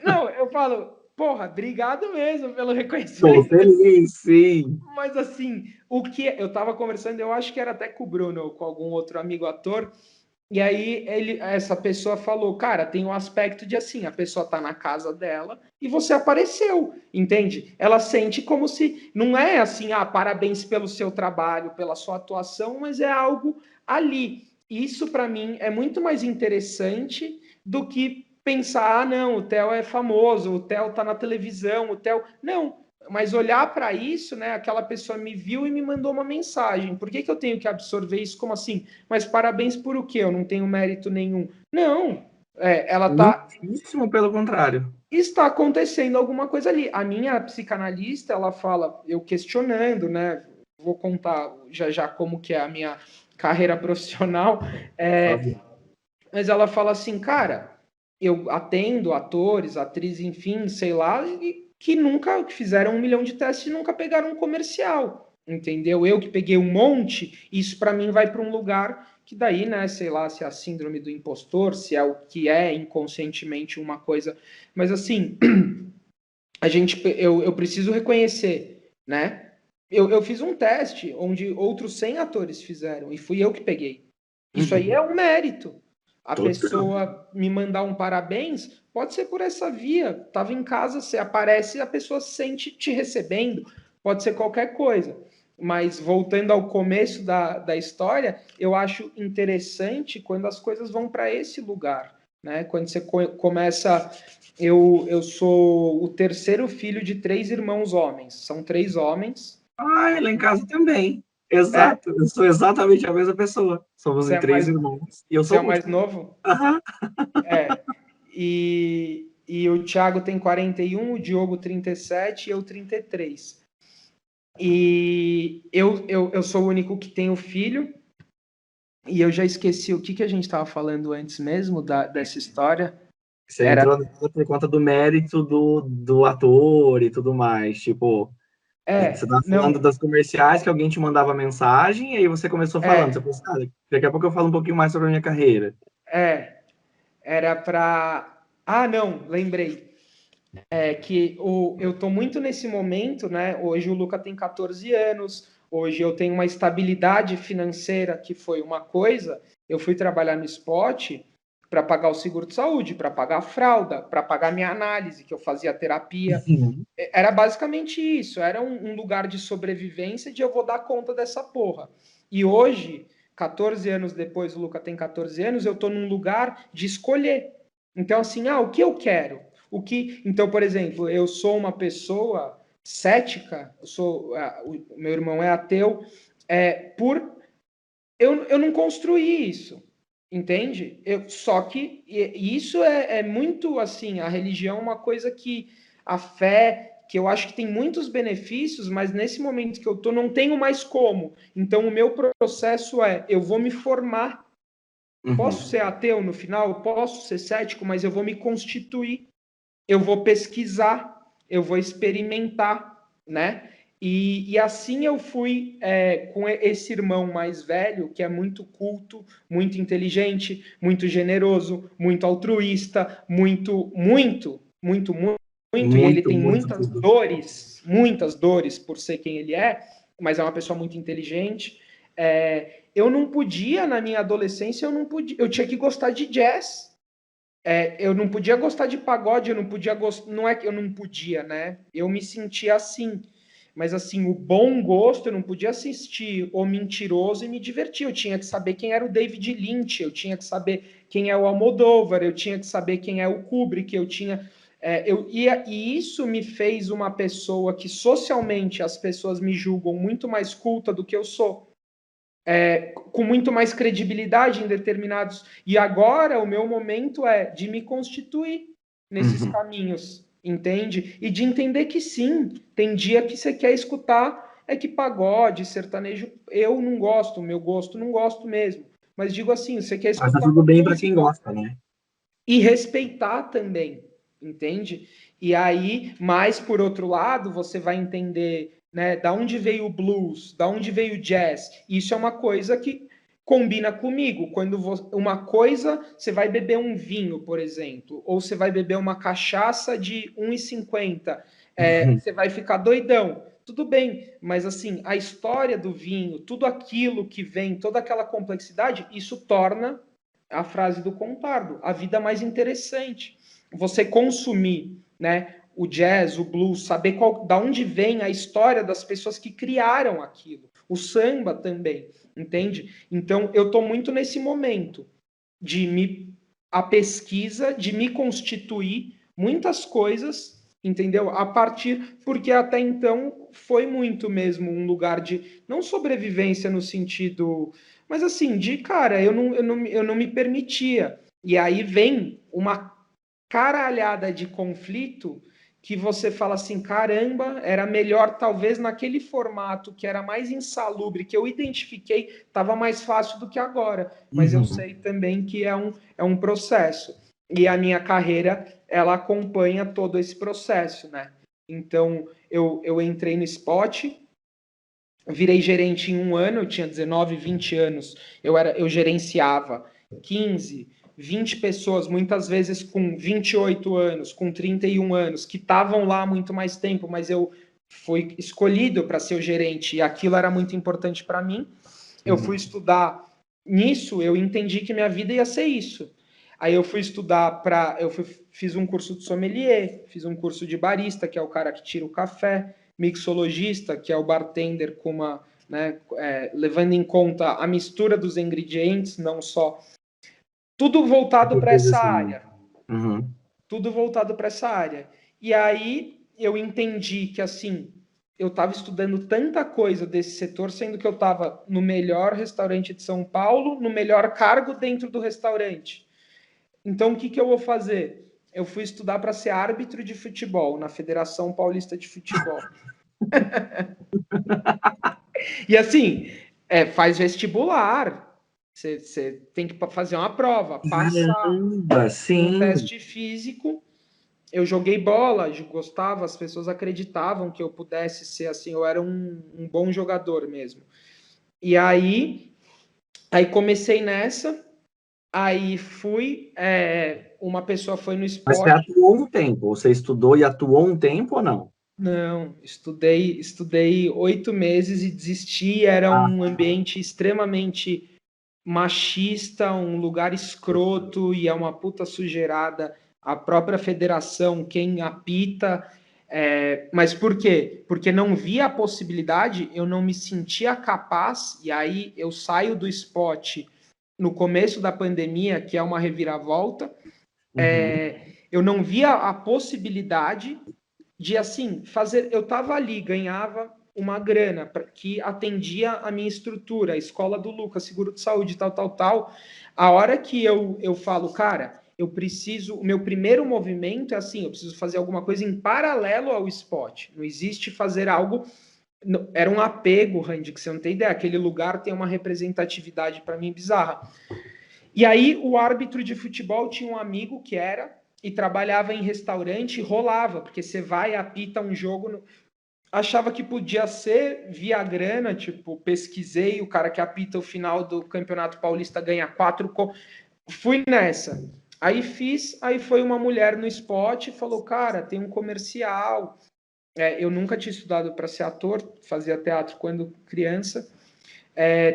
Não, eu falo, porra, obrigado mesmo pelo reconhecimento. Tô feliz, sim. Mas assim, o que eu tava conversando, eu acho que era até com o Bruno ou com algum outro amigo ator, e aí essa pessoa falou, cara, tem um aspecto de assim, a pessoa tá na casa dela e você apareceu, entende? Ela sente como se não é assim, parabéns pelo seu trabalho, pela sua atuação, mas é algo ali. Isso para mim é muito mais interessante do que pensar, não, o Theo é famoso, o Theo tá na televisão, o Theo. Não, mas olhar para isso, né? Aquela pessoa me viu e me mandou uma mensagem. Por que eu tenho que absorver isso como assim? Mas parabéns por o quê? Eu não tenho mérito nenhum. Não, ela tá. Muitíssimo pelo contrário. Está acontecendo alguma coisa ali. A minha psicanalista, ela fala, eu questionando, né? Vou contar já como que é a minha carreira profissional. Mas ela fala assim, cara, eu atendo atores, atrizes, enfim, sei lá, que nunca fizeram 1 milhão de testes e nunca pegaram um comercial, entendeu? Eu que peguei um monte, isso para mim vai para um lugar que daí, né, sei lá, se é a síndrome do impostor, se é o que é inconscientemente uma coisa, mas assim, eu preciso reconhecer, né? Eu fiz um teste onde outros 100 atores fizeram e fui eu que peguei. Isso aí é um mérito. A Total. pessoa me mandar um parabéns, pode ser por essa via. Tava em casa, você aparece e a pessoa se sente te recebendo. Pode ser qualquer coisa. Mas voltando ao começo da história, eu acho interessante quando as coisas vão para esse lugar, né? Quando você começa. Eu sou o terceiro filho de 3 irmãos homens. São 3 homens. Ah, lá em casa também. É, Exato, eu sou exatamente a mesma pessoa. Somos você em é três mais, irmãos. E eu você é sou o o mais último. novo? Aham. É. E o Thiago tem 41, o Diogo 37 e eu 33. E eu sou o único que tenho filho. E eu já esqueci o que a gente estava falando antes mesmo dessa história. Você Era. entrou por conta do mérito do ator e tudo mais. Tipo, você estava falando Não, das comerciais que alguém te mandava mensagem e aí você começou falando. Você é, falou assim, daqui a pouco eu falo um pouquinho mais sobre a minha carreira. é, era para. Ah, não, lembrei. É que eu tô muito nesse momento, né? Hoje o Luca tem 14 anos, hoje eu tenho uma estabilidade financeira que foi uma coisa. Eu fui trabalhar no spot para pagar o seguro de saúde, para pagar a fralda, para pagar minha análise, que eu fazia terapia. Uhum. Era basicamente isso, era um lugar de sobrevivência de eu vou dar conta dessa porra. E hoje, 14 anos depois, o Luca tem 14 anos, eu tô num lugar de escolher. Então, assim, o que eu quero? Então, por exemplo, eu sou uma pessoa cética, o meu irmão é ateu, eu não construí isso, entende? Só que isso é muito assim, a religião é uma coisa que a fé, que eu acho que tem muitos benefícios, mas nesse momento que eu tô, não tenho mais como. Então, o meu processo eu vou me formar. Posso Uhum. ser ateu no final, posso ser cético, mas eu vou me constituir, eu vou pesquisar, eu vou experimentar, né? E assim eu fui com esse irmão mais velho, que é muito culto, muito inteligente, muito generoso, muito altruísta, muito, e ele Muito, tem muito tudo. muitas dores por ser quem ele é, mas é uma pessoa muito inteligente. Eu não podia, na minha adolescência, eu tinha que gostar de jazz. Eu não podia gostar de pagode, eu não podia gostar. Não é que eu não podia, né? Eu me sentia assim. Mas assim, o bom gosto, eu não podia assistir O Mentiroso e me divertir. Eu tinha que saber quem era o David Lynch, eu tinha que saber quem é o Almodóvar, eu tinha que saber quem é o Kubrick, e isso me fez uma pessoa que socialmente as pessoas me julgam muito mais culta do que eu sou, com muito mais credibilidade em determinados. E agora o meu momento é de me constituir nesses Uhum. caminhos, entende? E de entender que sim, tem dia que você quer escutar que pagode, sertanejo, eu não gosto, meu gosto não gosto mesmo. Mas digo assim, você quer Mas tá escutar tudo uma bem para quem música gosta, né? e respeitar também, entende? E aí, mais por outro lado, você vai entender, né, da onde veio o blues, da onde veio o jazz. Isso é uma coisa que combina comigo. Uma coisa, você vai beber um vinho, por exemplo, ou você vai beber uma cachaça de 1,50, você vai ficar doidão. Tudo bem, mas assim, a história do vinho, tudo aquilo que vem, toda aquela complexidade, isso torna a frase do Contardo, a vida mais interessante. Você consumir, né, o jazz, o blues, saber da onde vem a história das pessoas que criaram aquilo. O samba também, entende? Então, eu estou muito nesse momento a pesquisa, de me constituir muitas coisas, entendeu? A partir, porque até então foi muito mesmo um lugar de, não sobrevivência no sentido, mas assim, de cara, eu não me permitia. E aí vem uma caralhada de conflito que você fala assim, caramba, era melhor talvez naquele formato que era mais insalubre, que eu identifiquei, estava mais fácil do que agora. Mas eu Uhum. sei também que é um processo. E a minha carreira, ela acompanha todo esse processo, né? Então, eu entrei no Spot, virei gerente em um ano, eu tinha 19, 20 anos, eu gerenciava 15, 20 pessoas, muitas vezes com 28 anos, com 31 anos, que estavam lá há muito mais tempo, mas eu fui escolhido para ser o gerente e aquilo era muito importante para mim. Eu fui estudar nisso, eu entendi que minha vida ia ser isso. Aí eu fui estudar fiz um curso de sommelier, fiz um curso de barista, que é o cara que tira o café, mixologista, que é o bartender com uma, né, levando em conta a mistura dos ingredientes, não só tudo voltado para essa área. Uhum. Tudo voltado para essa área. E aí eu entendi que, assim, eu estava estudando tanta coisa desse setor, sendo que eu estava no melhor restaurante de São Paulo, no melhor cargo dentro do restaurante. Então, o que eu vou fazer? Eu fui estudar para ser árbitro de futebol na Federação Paulista de Futebol. E assim, faz vestibular. Você tem que fazer uma prova, passar Caramba, um sim. teste físico. Eu joguei bola, gostava, as pessoas acreditavam que eu pudesse ser assim, eu era um bom jogador mesmo. E aí comecei nessa, aí fui, uma pessoa foi no Mas você esporte. atuou um tempo? Você estudou e atuou um tempo ou não? Não, estudei 8 meses e desisti. Era Ah, um ambiente extremamente machista, um lugar escroto e é uma puta sujeirada. A própria federação, quem apita. Mas por quê? Porque não via a possibilidade, eu não me sentia capaz, e aí eu saio do esporte no começo da pandemia, que é uma reviravolta. uhum. Eu não via a possibilidade de assim fazer. Eu estava ali, ganhava uma grana que atendia a minha estrutura, a escola do Lucas, seguro de saúde, tal, tal, tal. A hora que eu falo, cara, eu preciso. O meu primeiro movimento é assim: eu preciso fazer alguma coisa em paralelo ao esporte. Não existe fazer algo. Era um apego, Randy, que você não tem ideia. Aquele lugar tem uma representatividade para mim bizarra. E aí o árbitro de futebol tinha um amigo que era e trabalhava em restaurante e rolava, porque você vai e apita um jogo. Achava que podia ser via grana, tipo, pesquisei, o cara que apita o final do Campeonato Paulista ganha 4. Fui nessa. Aí fiz, aí foi uma mulher no spot e falou, cara, tem um comercial. Eu nunca tinha estudado para ser ator, fazia teatro quando criança.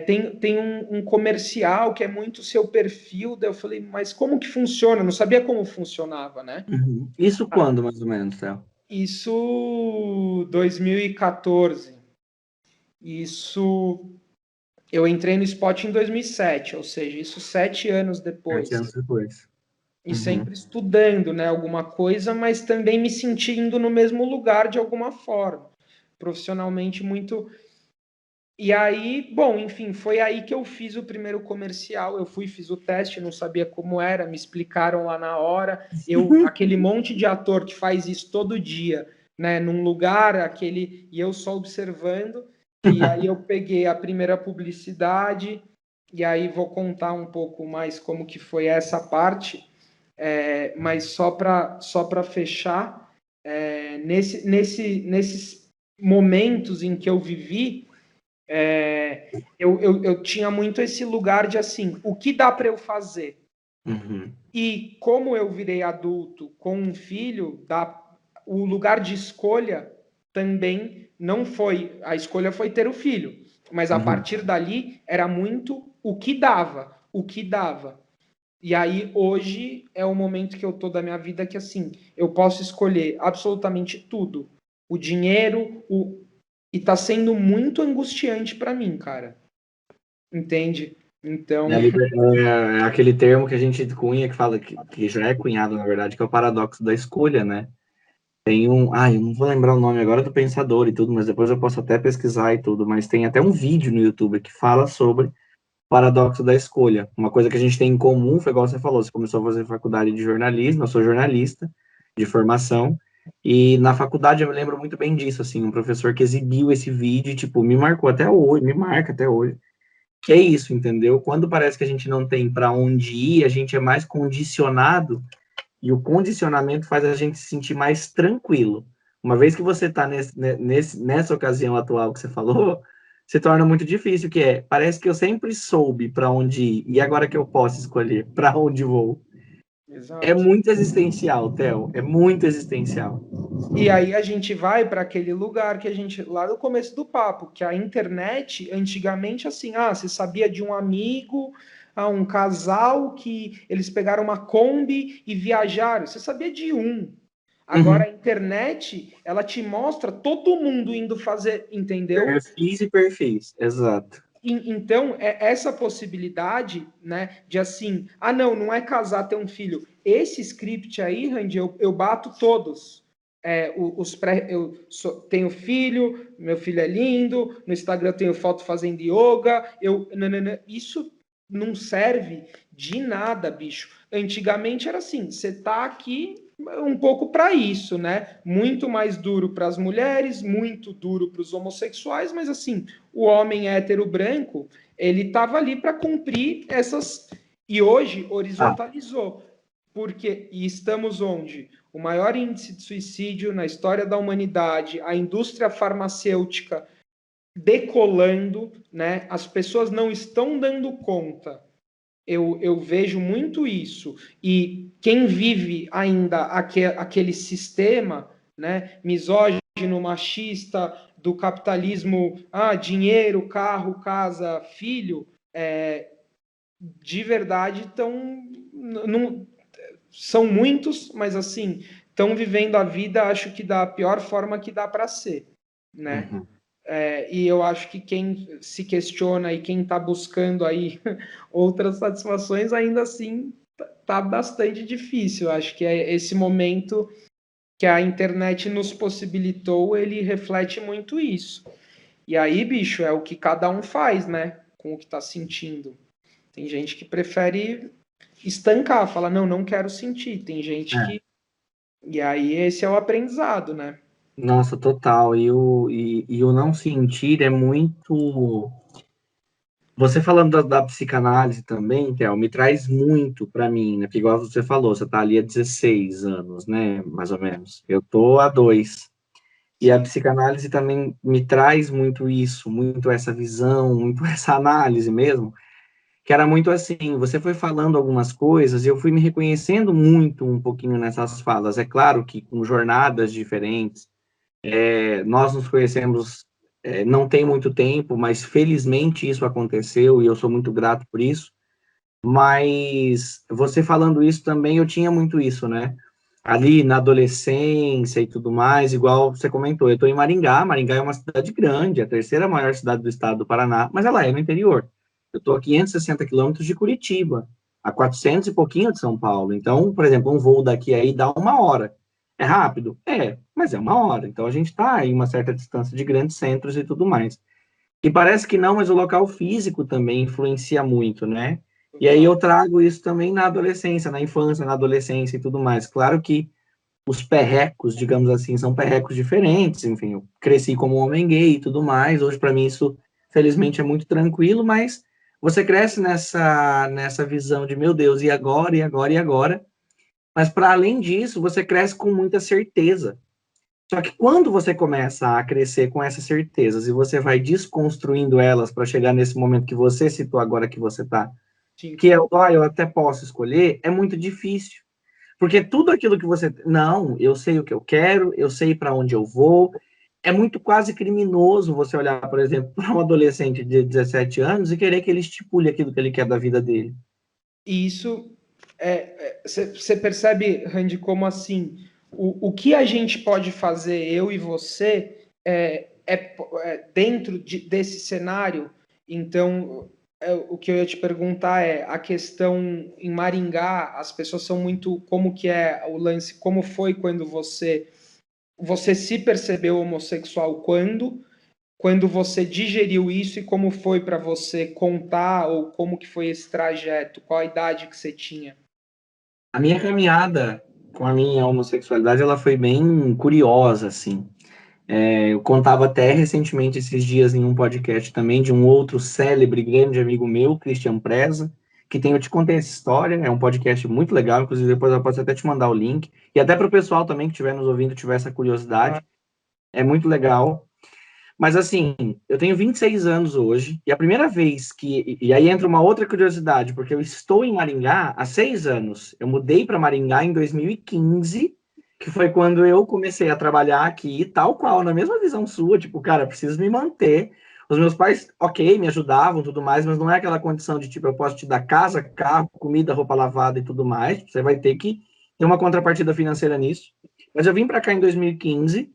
Tem um comercial que é muito seu perfil. Daí eu falei, mas como que funciona? Eu não sabia como funcionava, né? Uhum. Isso quando, mais ou menos, Théo? Isso 2014. Isso eu entrei no Spot em 2007, ou seja, isso 7 anos 7 anos depois. depois. E Uhum. sempre estudando, né, alguma coisa, mas também me sentindo no mesmo lugar de alguma forma. Profissionalmente muito. E aí, bom, enfim, foi aí que eu fiz o primeiro comercial. Eu fui, fiz o teste, não sabia como era, me explicaram lá na hora. Aquele monte de ator que faz isso todo dia, né, num lugar, e eu só observando. E aí eu peguei a primeira publicidade, e aí vou contar um pouco mais como que foi essa parte, mas só para fechar, nesses momentos em que eu vivi, eu tinha muito esse lugar de assim, o que dá para eu fazer? Uhum. E como eu virei adulto com um filho, o lugar de escolha também não foi, a escolha foi ter o filho, mas a Uhum. partir dali era muito o que dava, o que dava. E aí hoje é o momento que eu tô da minha vida que assim, eu posso escolher absolutamente tudo. O dinheiro, e tá sendo muito angustiante para mim, cara. Entende? Então, É aquele termo que a gente cunha, que fala que já é cunhado, na verdade, que é o paradoxo da escolha, né? Tem eu não vou lembrar o nome agora do pensador e tudo, mas depois eu posso até pesquisar e tudo, mas tem até um vídeo no YouTube que fala sobre o paradoxo da escolha. Uma coisa que a gente tem em comum foi igual você falou, você começou a fazer faculdade de jornalismo, eu sou jornalista de formação, e na faculdade eu me lembro muito bem disso, assim, um professor que exibiu esse vídeo, e, tipo, me marcou até hoje, me marca até hoje, que é isso, entendeu? Quando parece que a gente não tem para onde ir, a gente é mais condicionado, e o condicionamento faz a gente se sentir mais tranquilo. Uma vez que você está nessa ocasião atual que você falou, se torna muito difícil, parece que eu sempre soube para onde ir, e agora que eu posso escolher para onde vou. É Exato. muito existencial, Theo, é muito existencial. E aí a gente vai para aquele lugar que a gente, lá no começo do papo, que a internet, antigamente, assim, você sabia de um amigo, um casal que eles pegaram uma Kombi e viajaram. Você sabia de um. Agora Uhum. a internet, ela te mostra todo mundo indo fazer, entendeu? Perfis e perfis, exato. Então, essa possibilidade, né, de assim, não é casar, ter um filho. Esse script aí, Randy, eu bato todos. Tenho filho, meu filho é lindo, no Instagram eu tenho foto fazendo yoga, isso não serve de nada, bicho. Antigamente era assim, você tá aqui um pouco para isso, né? Muito mais duro para as mulheres, muito duro para os homossexuais, mas assim, o homem hétero branco, ele estava ali para cumprir essas. E hoje Ah, horizontalizou. Porque, e estamos onde? O maior índice de suicídio na história da humanidade, a indústria farmacêutica decolando, né? As pessoas não estão dando conta. Eu vejo muito isso. E quem vive ainda aquele sistema, né, misógino, machista, do capitalismo, dinheiro, carro, casa, filho, de verdade são muitos, mas assim, estão vivendo a vida, acho que da pior forma que dá para ser, né? uhum. E eu acho que quem se questiona e quem está buscando aí outras satisfações, ainda assim, tá bastante difícil. Acho que é esse momento que a internet nos possibilitou, ele reflete muito isso. E aí, bicho, é o que cada um faz, né? Com o que está sentindo. Tem gente que prefere estancar, fala, não quero sentir. Tem gente É. que. E aí, esse é o aprendizado, né? Nossa, total. E o não sentir é muito. Você falando da psicanálise também, Theo, me traz muito para mim, né? Porque igual você falou, você está ali há 16 anos, né? Mais ou menos. Eu tô há 2. E a Sim. psicanálise também me traz muito isso, muito essa visão, muito essa análise mesmo, que era muito assim, você foi falando algumas coisas e eu fui me reconhecendo muito um pouquinho nessas falas. É claro que com jornadas diferentes, nós nos conhecemos não tem muito tempo, mas felizmente isso aconteceu e eu sou muito grato por isso. Mas você falando isso também, eu tinha muito isso, né? Ali na adolescência e tudo mais, igual você comentou, eu estou em Maringá. Maringá é uma cidade grande, a terceira maior cidade do estado do Paraná, mas ela é no interior. Eu estou a 560 quilômetros de Curitiba, a 400 e pouquinho de São Paulo. Então, por exemplo, um voo daqui aí dá 1 hora. É rápido? É, mas é 1 hora. Então, a gente está em uma certa distância de grandes centros e tudo mais. E parece que não, mas o local físico também influencia muito, né? E aí Total. eu trago isso também na adolescência, na infância, na adolescência e tudo mais. Claro que os perrecos, digamos assim, são perrecos diferentes. Enfim, eu cresci como um homem gay e tudo mais. Hoje, para mim, isso, felizmente, é muito tranquilo, mas você cresce nessa visão de, meu Deus, e agora, e agora, e agora? Mas, para além disso, você cresce com muita certeza. Só que quando você começa a crescer com essas certezas e você vai desconstruindo elas para chegar nesse momento que você citou agora que você está, Sim. que é, eu até posso escolher, é muito difícil. Porque tudo aquilo que você. Não, eu sei o que eu quero, eu sei para onde eu vou. É muito quase criminoso você olhar, por exemplo, para um adolescente de 17 anos e querer que ele estipule aquilo que ele quer da vida dele. E isso você percebe, Randy, como assim o que a gente pode fazer, eu e você, dentro desse cenário. Então, o que eu ia te perguntar é a questão em Maringá, as pessoas são muito como que é o lance, como foi quando você se percebeu homossexual quando você digeriu isso e como foi para você contar ou como que foi esse trajeto, qual a idade que você tinha? A minha caminhada com a minha homossexualidade, ela foi bem curiosa, assim. Eu contava até recentemente, esses dias, em um podcast também, de um outro célebre, grande amigo meu, Christian Preza, que tem, eu te contei essa história, é um podcast muito legal, inclusive depois eu posso até te mandar o link, e até para o pessoal também que estiver nos ouvindo, tiver essa curiosidade, é muito legal. Mas assim, eu tenho 26 anos hoje, e a primeira vez que. E aí entra uma outra curiosidade, porque eu estou em Maringá há 6 anos. Eu mudei para Maringá em 2015, que foi quando eu comecei a trabalhar aqui, tal qual, na mesma visão sua, tipo, cara, preciso me manter. Os meus pais, ok, me ajudavam, tudo mais, mas não é aquela condição de tipo, eu posso te dar casa, carro, comida, roupa lavada e tudo mais. Você vai ter que ter uma contrapartida financeira nisso. Mas eu vim para cá em 2015,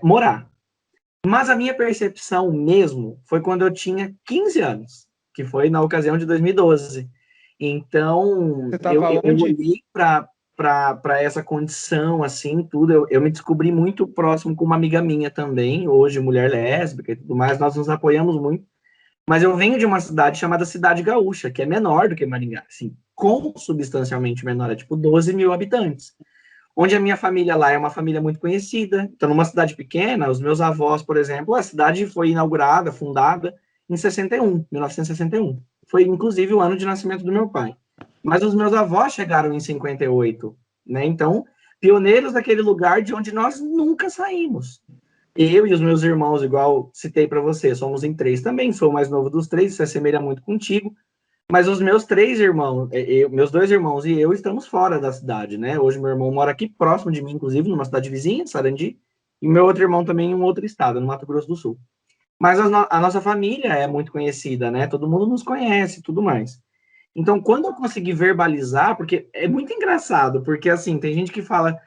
morar. Mas a minha percepção mesmo foi quando eu tinha 15 anos, que foi na ocasião de 2012. Então, Você eu, estava eu, eu onde? olhei para essa condição, assim, tudo. Eu me descobri muito próximo com uma amiga minha também, hoje mulher lésbica e tudo mais, nós nos apoiamos muito. Mas eu venho de uma cidade chamada Cidade Gaúcha, que é menor do que Maringá, assim, consubstancialmente menor, é tipo 12 mil habitantes. Onde a minha família lá é uma família muito conhecida. Então, numa cidade pequena, os meus avós, por exemplo, a cidade foi inaugurada, fundada em 61, 1961. Foi, inclusive, o ano de nascimento do meu pai. Mas os meus avós chegaram em 58, né? Então, pioneiros daquele lugar de onde nós nunca saímos. Eu e os meus irmãos, igual citei para você, somos em três também, sou o mais novo dos três, se assemelha muito contigo. Mas os meus três irmãos, meus dois irmãos e eu estamos fora da cidade, né? Hoje meu irmão mora aqui próximo de mim, inclusive, numa cidade vizinha, Sarandi, e meu outro irmão também em um outro estado, no Mato Grosso do Sul. Mas a nossa família é muito conhecida, né? Todo mundo nos conhece, tudo mais. Então, quando eu consegui verbalizar, porque é muito engraçado, porque assim, tem gente que fala,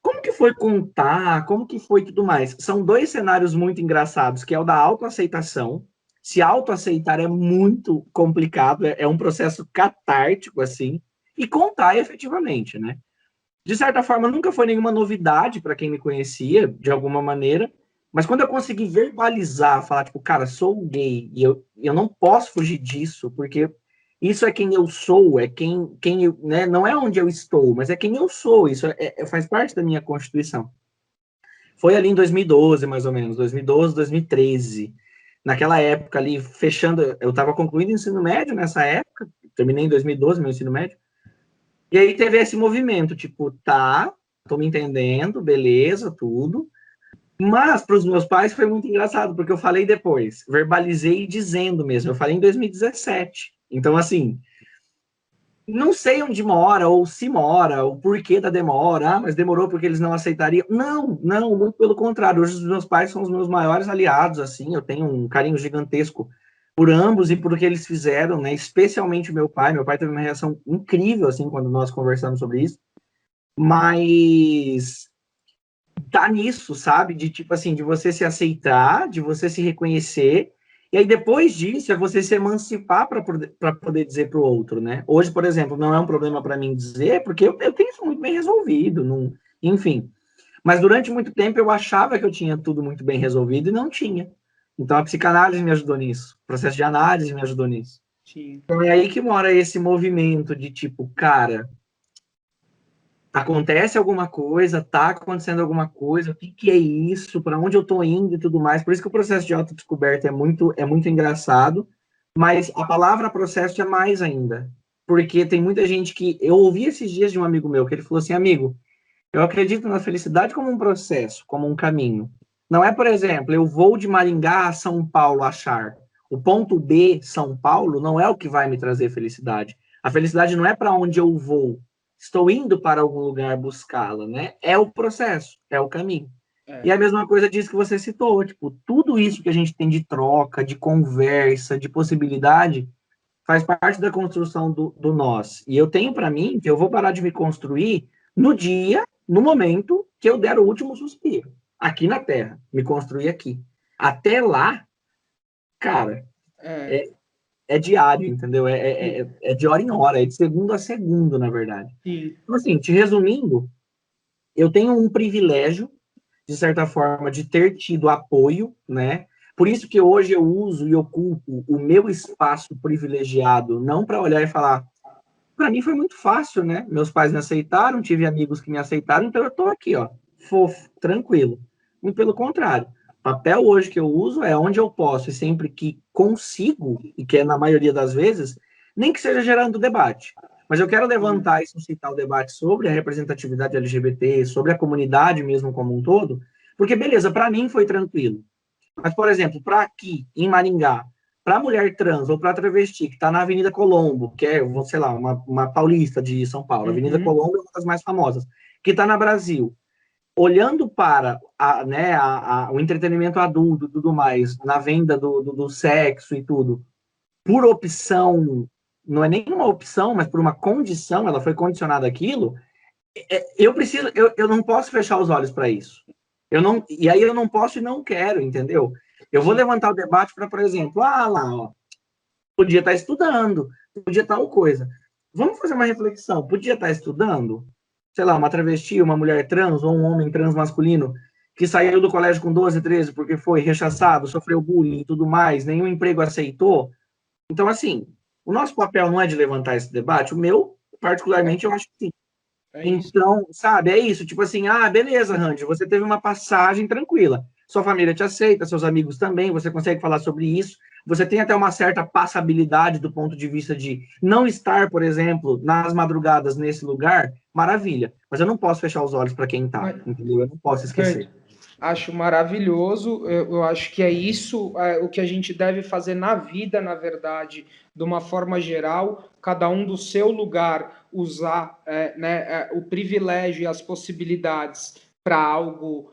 como que foi contar? Como que foi tudo mais? São dois cenários muito engraçados, que é o da autoaceitação. Se autoaceitar é muito complicado, é um processo catártico, assim, e contar efetivamente, né? De certa forma, nunca foi nenhuma novidade para quem me conhecia, de alguma maneira, mas quando eu consegui verbalizar, falar, tipo, cara, sou gay, e eu não posso fugir disso, porque isso é quem eu sou, é quem eu, né, não é onde eu estou, mas é quem eu sou, isso faz parte da minha constituição. Foi ali em 2012, mais ou menos, 2012, 2013. Naquela época ali, fechando, eu estava concluindo o ensino médio nessa época, terminei em 2012 meu ensino médio, e aí teve esse movimento, tipo, tá, tô me entendendo, beleza, tudo. Mas para os meus pais foi muito engraçado, porque eu falei depois, verbalizei dizendo mesmo, eu falei em 2017. Então, assim, não sei onde mora, ou se mora, o porquê da demora, mas demorou porque eles não aceitariam. Não, não, muito pelo contrário. Hoje os meus pais são os meus maiores aliados, assim, eu tenho um carinho gigantesco por ambos e por o que eles fizeram, né? Especialmente o meu pai. Meu pai teve uma reação incrível, assim, quando nós conversamos sobre isso. Mas tá nisso, sabe? De tipo assim, de você se aceitar, de você se reconhecer, e aí depois disso é você se emancipar para poder dizer para o outro, né? Hoje, por exemplo, não é um problema para mim dizer, porque eu tenho isso muito bem resolvido, não, enfim. Mas durante muito tempo eu achava que eu tinha tudo muito bem resolvido e não tinha. Então a psicanálise me ajudou nisso, o processo de análise me ajudou nisso. Sim. Então é aí que mora esse movimento de tipo, cara, acontece alguma coisa, tá acontecendo alguma coisa, o que, que é isso, para onde eu tô indo e tudo mais. Por isso que o processo de autodescoberta é muito engraçado, mas a palavra processo é mais ainda. Porque tem muita gente que. Eu ouvi esses dias de um amigo meu que ele falou assim: amigo, eu acredito na felicidade como um processo, como um caminho. Não é, por exemplo, eu vou de Maringá a São Paulo achar. O ponto B, São Paulo, não é o que vai me trazer felicidade. A felicidade não é para onde eu vou. Estou indo para algum lugar buscá-la, né? É o processo, é o caminho. E É. a mesma coisa disso que você citou, tipo, tudo isso que a gente tem de troca, de conversa, de possibilidade, faz parte da construção do nós. E eu tenho para mim que eu vou parar de me construir no dia, no momento que eu der o último suspiro. Aqui na Terra, me construir aqui. Até lá, cara, É. é, é diário, entendeu? É de hora em hora, é de segundo a segundo, na verdade. Sim. Então, assim, te resumindo, eu tenho um privilégio, de certa forma, de ter tido apoio, né? Por isso que hoje eu uso e ocupo o meu espaço privilegiado, não para olhar e falar, para mim foi muito fácil, né? Meus pais me aceitaram, tive amigos que me aceitaram, então eu estou aqui, ó, fofo, tranquilo. Muito pelo contrário. O papel hoje que eu uso é onde eu posso e sempre que consigo, e que é na maioria das vezes, nem que seja gerando debate. Mas eu quero levantar e suscitar o debate sobre a representatividade LGBT, sobre a comunidade mesmo como um todo, porque beleza, para mim foi tranquilo. Mas, por exemplo, para aqui, em Maringá, para mulher trans ou para travesti que está na Avenida Colombo, que é, sei lá, uma paulista de São Paulo, a Avenida Uhum. Colombo é uma das mais famosas, que está na Brasil, olhando para né, o entretenimento adulto e tudo mais, na venda do sexo e tudo, por opção, não é nenhuma opção, mas por uma condição, ela foi condicionada àquilo, eu não posso fechar os olhos para isso. E aí eu não posso e não quero, entendeu? Eu vou Sim. levantar o debate para, por exemplo, lá, ó, podia estar estudando, podia tal coisa. Vamos fazer uma reflexão. Podia estar estudando? Sei lá, uma travesti, uma mulher trans ou um homem trans masculino que saiu do colégio com 12, 13 porque foi rechaçado, sofreu bullying e tudo mais, nenhum emprego aceitou. Então, assim, o nosso papel não é de levantar esse debate, o meu, particularmente, eu acho que sim. É isso. Então, sabe, é isso, tipo assim, beleza, Randy, você teve uma passagem tranquila, sua família te aceita, seus amigos também, você consegue falar sobre isso, você tem até uma certa passabilidade do ponto de vista de não estar, por exemplo, nas madrugadas nesse lugar, maravilha, mas eu não posso fechar os olhos para quem tá, Mas, entendeu? Eu não posso esquecer. Randy, acho maravilhoso. Eu acho que é isso o que a gente deve fazer na vida, na verdade, de uma forma geral, cada um do seu lugar, usar né, o privilégio e as possibilidades para algo,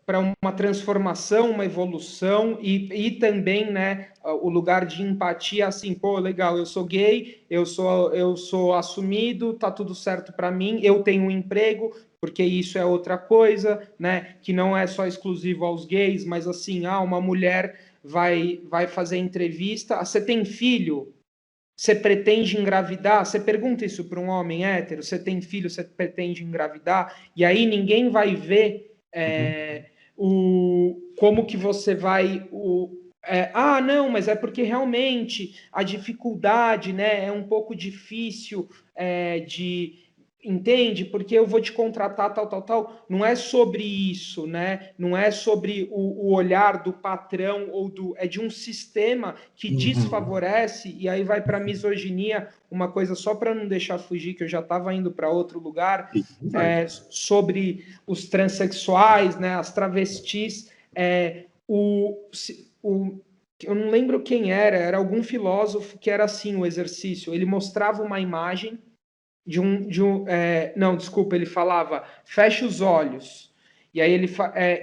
para uma transformação, uma evolução e também, né, o lugar de empatia, assim, pô, legal, eu sou gay, eu sou assumido, tá tudo certo para mim, eu tenho um emprego, porque isso é outra coisa, né, que não é só exclusivo aos gays, mas assim, uma mulher vai fazer entrevista, você tem filho? Você pretende engravidar? Você pergunta isso para um homem hétero? Você tem filho? Você pretende engravidar? E aí ninguém vai ver Uhum. como que você vai. Não, mas é porque realmente a dificuldade, né, é um pouco difícil de. Entende? Porque eu vou te contratar, tal, tal, tal. Não é sobre isso, né? Não é sobre o olhar do patrão ou do. É de um sistema que Uhum. desfavorece, e aí vai para a misoginia, uma coisa só para não deixar fugir, que eu já estava indo para outro lugar, Vai. sobre os transexuais, né, as travestis, o, eu não lembro quem era algum filósofo que era assim o exercício, ele mostrava uma imagem não, desculpa, ele falava, fecha os olhos, e aí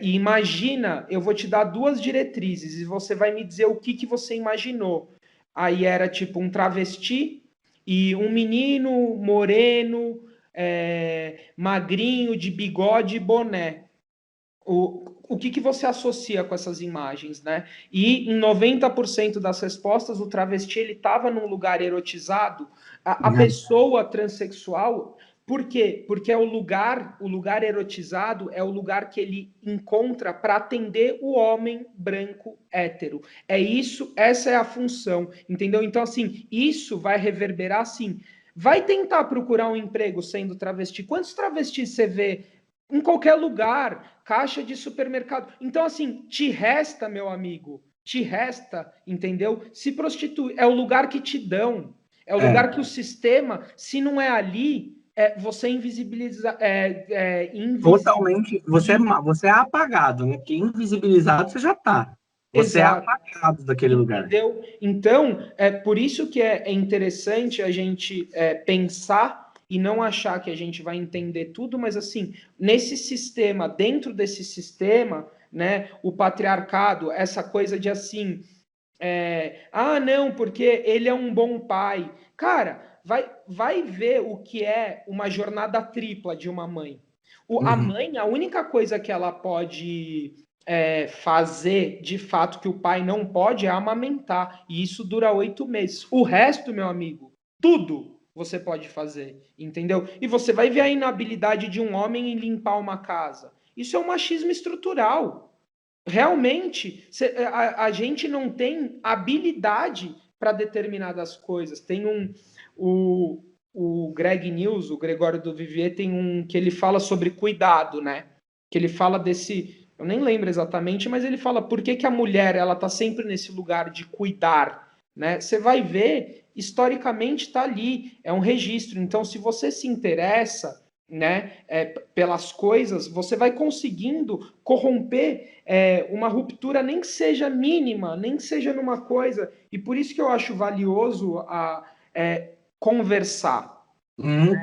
e imagina, eu vou te dar duas diretrizes, e você vai me dizer o que você imaginou. Aí era tipo um travesti e um menino moreno, magrinho, de bigode e boné. O que você associa com essas imagens, né? E em 90% das respostas, o travesti ele estava num lugar erotizado, a pessoa transexual, por quê? Porque é o lugar erotizado é o lugar que ele encontra para atender o homem branco hétero. É isso, essa é a função, entendeu? Então, assim, isso vai reverberar assim. Vai tentar procurar um emprego sendo travesti. Quantos travestis você vê em qualquer lugar, caixa de supermercado? Então, assim, te resta, meu amigo, te resta, entendeu? Se prostituir. É o lugar que te dão. É o É, lugar que o sistema, se não é ali, você invisibiliza. totalmente, você é apagado, né? Porque invisibilizado você já tá. Você é Exato. apagado daquele lugar. Entendeu? Então, é por isso que é interessante a gente pensar e não achar que a gente vai entender tudo, mas assim, nesse sistema, dentro desse sistema, né, o patriarcado, essa coisa de assim, não, porque ele é um bom pai. Cara, vai ver o que é uma jornada tripla de uma mãe. A Uhum. mãe, a única coisa que ela pode fazer de fato que o pai não pode é amamentar. E isso dura 8 meses. O resto, meu amigo, tudo você pode fazer, entendeu? E você vai ver a inabilidade de um homem em limpar uma casa. Isso é um machismo estrutural. Realmente, a gente não tem habilidade para determinadas coisas. Tem o Greg News, o Gregório do Vivier, tem um que ele fala sobre cuidado, né? Que ele fala desse, eu nem lembro exatamente, mas ele fala por que a mulher ela tá sempre nesse lugar de cuidar, né? Você vai ver, historicamente está ali, é um registro. Então, se você se interessa, né, pelas coisas, você vai conseguindo corromper uma ruptura, nem que seja mínima, nem que seja numa coisa, e por isso que eu acho valioso conversar.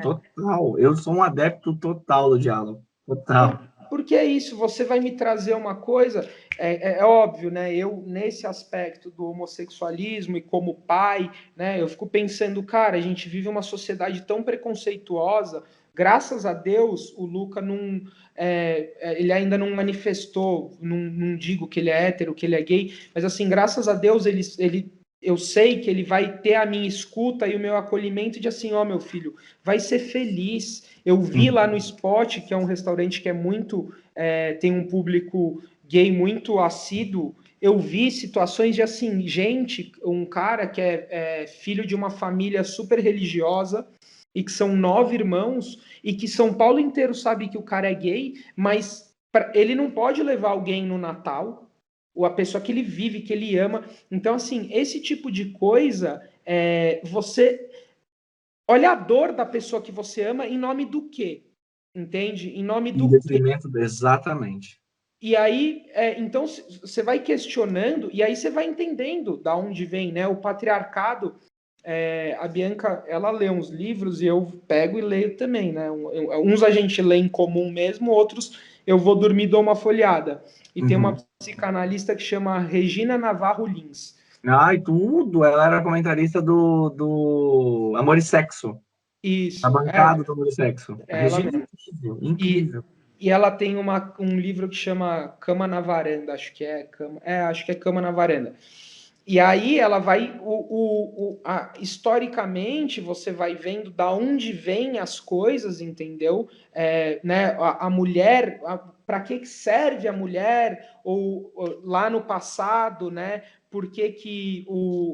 Total. Eu sou um adepto total do diálogo. Total. Porque é isso, você vai me trazer uma coisa, é óbvio, né? Eu, nesse aspecto do homossexualismo e como pai, né? Eu fico pensando, cara, a gente vive uma sociedade tão preconceituosa. Graças a Deus, o Luca não. Ele ainda não manifestou, não digo que ele é hétero, que ele é gay, mas assim, graças a Deus, eu sei que ele vai ter a minha escuta e o meu acolhimento de assim, ó, meu filho, vai ser feliz. Eu vi lá no Spot, que é um restaurante que é muito, tem um público gay muito assíduo, eu vi situações de assim, gente, um cara que é filho de uma família super religiosa e que são 9 irmãos e que São Paulo inteiro sabe que o cara é gay, mas ele não pode levar alguém no Natal, ou a pessoa que ele vive, que ele ama. Então, assim, esse tipo de coisa, você olha a dor da pessoa que você ama em nome do quê? Entende? Em nome Em do quê? detrimento, exatamente. E aí, então, você vai questionando e aí você vai entendendo da onde vem, né? O patriarcado. A Bianca, ela lê uns livros e eu pego e leio também, né? Uns a gente lê em comum mesmo, outros eu vou dormir e dou uma folhada. E tem uma psicanalista que chama Regina Navarro Lins. Ai, tudo. Ela era comentarista do Amor e Sexo. A Isso, bancada do Amor e Sexo. A ela Regina é mesmo. incrível, E, incrível. e ela tem um livro que chama Cama na Varanda, acho que é Cama na Varanda. E aí ela vai, historicamente, você vai vendo da onde vêm as coisas, entendeu? Né, a mulher, para que serve a mulher? Ou lá no passado, né? Por que, que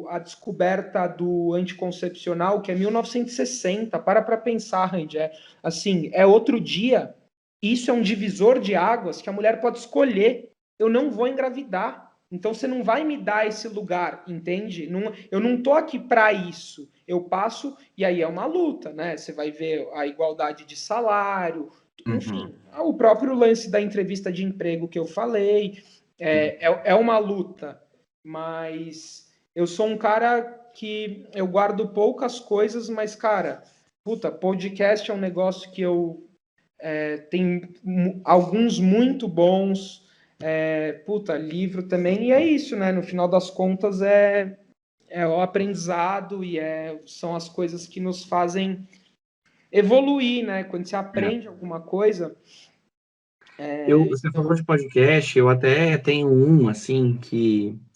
a descoberta do anticoncepcional, que é 1960, para pensar, Randy, assim, é outro dia. Isso é um divisor de águas que a mulher pode escolher. Eu não vou engravidar. Então você não vai me dar esse lugar, entende? Não, eu não tô aqui para isso. Eu passo e aí é uma luta, né? Você vai ver a igualdade de salário, enfim, o próprio lance da entrevista de emprego que eu falei é uma luta, mas eu sou um cara que eu guardo poucas coisas, mas cara, puta, podcast é um negócio que eu tem alguns muito bons. Puta, livro também, e é isso, né? No final das contas, é o aprendizado e são as coisas que nos fazem evoluir, né? Quando você É. aprende alguma coisa. Você falou de podcast, eu até tenho um, assim,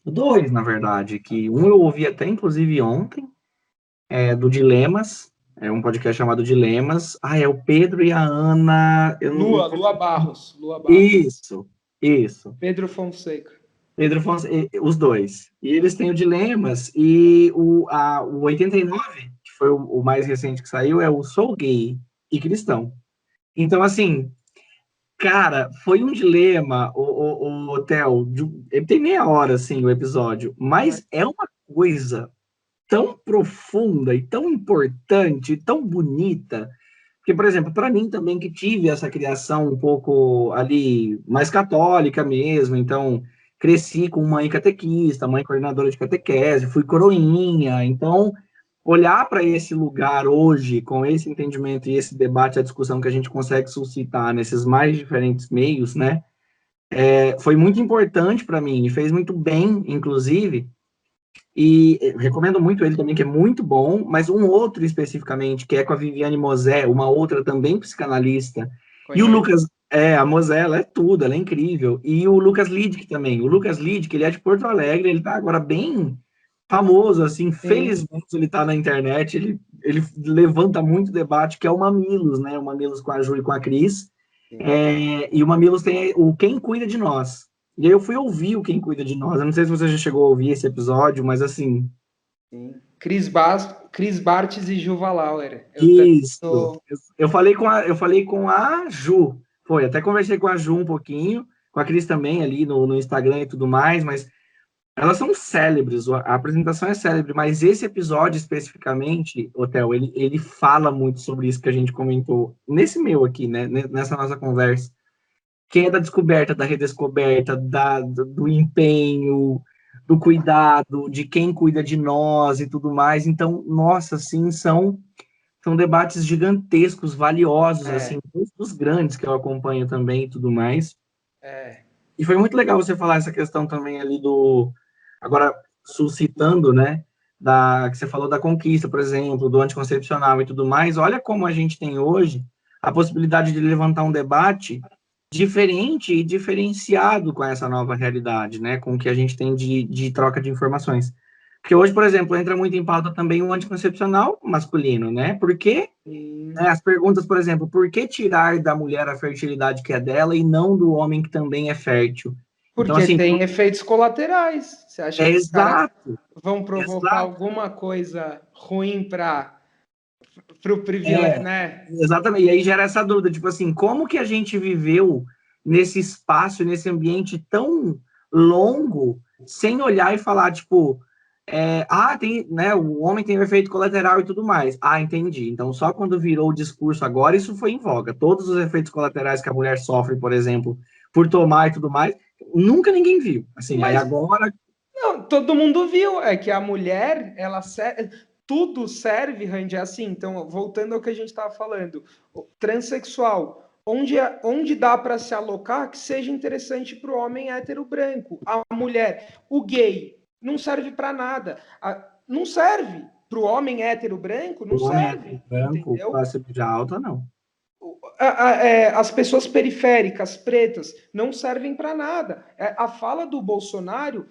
dois, na verdade, que um eu ouvi até, inclusive, ontem, do Dilemas, é um podcast chamado Dilemas. Ah, é o Pedro e a Ana. Eu não. Lua Barros, Lua Barros, Isso. Pedro Fonseca. Pedro Fonseca, os dois. E eles têm o Dilemas, e o 89, que foi o mais recente que saiu, é o Sou Gay e Cristão. Então, assim, cara, foi um dilema, o Theo, ele tem meia hora, assim, o episódio, mas é uma coisa tão profunda e tão importante, tão bonita, que, por exemplo, para mim também, que tive essa criação um pouco ali, mais católica mesmo, então, cresci com mãe catequista, mãe coordenadora de catequese, fui coroinha, então, olhar para esse lugar hoje, com esse entendimento e esse debate, a discussão que a gente consegue suscitar nesses mais diferentes meios, né, foi muito importante para mim, e fez muito bem, inclusive, e recomendo muito ele também, que é muito bom, mas um outro especificamente, que é com a Viviane Mosé, uma outra também psicanalista, e o Conhece? Lucas, a Mosé, ela é tudo, ela é incrível, e o Lucas Lidick também, o Lucas Lidick, ele é de Porto Alegre, ele tá agora bem famoso, assim, Sim. felizmente ele tá na internet, ele levanta muito debate, que é o Mamilos, né, o Mamilos com a Ju e com a Cris, e o Mamilos tem o Quem Cuida de Nós. E aí eu fui ouvir o Quem Cuida de Nós. Eu não sei se você já chegou a ouvir esse episódio, mas assim. Sim. Cris Bartz e Juva Lauer. Eu também Isso. tô. Eu falei com a Ju. Foi, até conversei com a Ju um pouquinho, com a Cris também ali no Instagram e tudo mais, mas Elas são célebres, a apresentação é célebre, mas esse episódio especificamente, Otel, ele fala muito sobre isso que a gente comentou nesse meu aqui, né? Nessa nossa conversa, que é da descoberta, da redescoberta, do empenho, do cuidado, de quem cuida de nós e tudo mais. Então, nossa, assim, são debates gigantescos, valiosos, assim, É, dos grandes que eu acompanho também e tudo mais. é, E foi muito legal você falar essa questão também ali agora suscitando, né, que você falou da conquista, por exemplo, do anticoncepcional e tudo mais. Olha como a gente tem hoje a possibilidade de levantar um debate diferente e diferenciado com essa nova realidade, né, com o que a gente tem de troca de informações. Porque hoje, por exemplo, entra muito em pauta também o anticoncepcional masculino, né? Porque sim. né, as perguntas, por exemplo, por que tirar da mulher a fertilidade que é dela e não do homem que também é fértil? Então, Porque assim, tem efeitos colaterais. Você acha é que os caras exato, vão provocar exato, alguma coisa ruim para o privilégio, é, né? exatamente. E aí gera essa dúvida, tipo assim, como que a gente viveu nesse espaço, nesse ambiente tão longo, sem olhar e falar, tipo, tem, né, o homem tem um efeito colateral e tudo mais. Ah, entendi. Então, só quando virou o discurso agora, isso foi em voga. Todos os efeitos colaterais que a mulher sofre, por exemplo, por tomar e tudo mais, nunca ninguém viu. Assim, aí Mas agora, não, todo mundo viu, é que a mulher, ela tudo serve, Randy, é assim. Então, voltando ao que a gente estava falando, o transexual, onde dá para se alocar que seja interessante para o homem hétero branco, a mulher, o gay, não serve para nada, não serve para o homem hétero branco, não o homem é serve, branco, entendeu? classe média alta, não. As pessoas periféricas, pretas, não servem para nada. A fala do Bolsonaro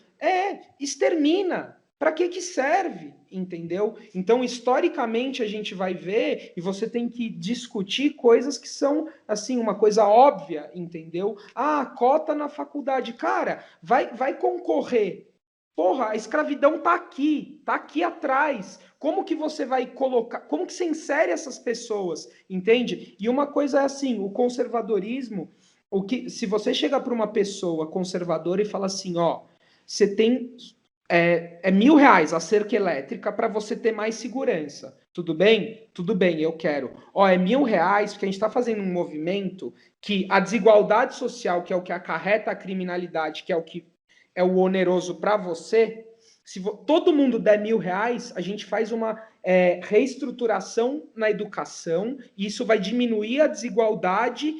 extermina. Para que serve? Entendeu? Então, historicamente, a gente vai ver e você tem que discutir coisas que são, assim, uma coisa óbvia, entendeu? Ah, cota na faculdade. Cara, vai concorrer. Porra, a escravidão tá aqui atrás. Como que você vai colocar, como que você insere essas pessoas, entende? E uma coisa é assim, o conservadorismo, se você chegar para uma pessoa conservadora e falar assim, ó, você tem R$ 1.000 a cerca elétrica para você ter mais segurança. Tudo bem? Tudo bem, eu quero. Ó, R$ 1.000 porque a gente está fazendo um movimento que a desigualdade social, que é o que acarreta a criminalidade, que é o que é o oneroso para você, se todo mundo der R$ 1.000, a gente faz uma reestruturação na educação, e isso vai diminuir a desigualdade.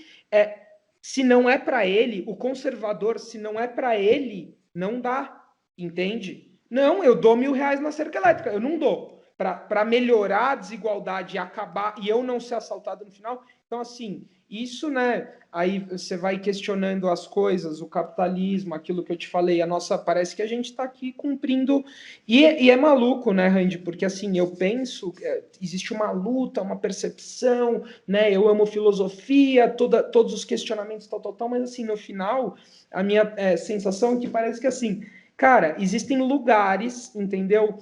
Se não é para ele, o conservador, se não é para ele, não dá, entende? Não, eu dou R$ 1.000 na cerca elétrica, eu não dou. Para melhorar a desigualdade e acabar, e eu não ser assaltado no final. Então, assim, isso, né? Aí você vai questionando as coisas, o capitalismo, aquilo que eu te falei, parece que a gente está aqui cumprindo. E é maluco, né, Randy? Porque assim, eu penso, existe uma luta, uma percepção, né? Eu amo filosofia, todos os questionamentos, tal, mas assim, no final, a minha sensação é que parece que assim, cara, existem lugares, entendeu?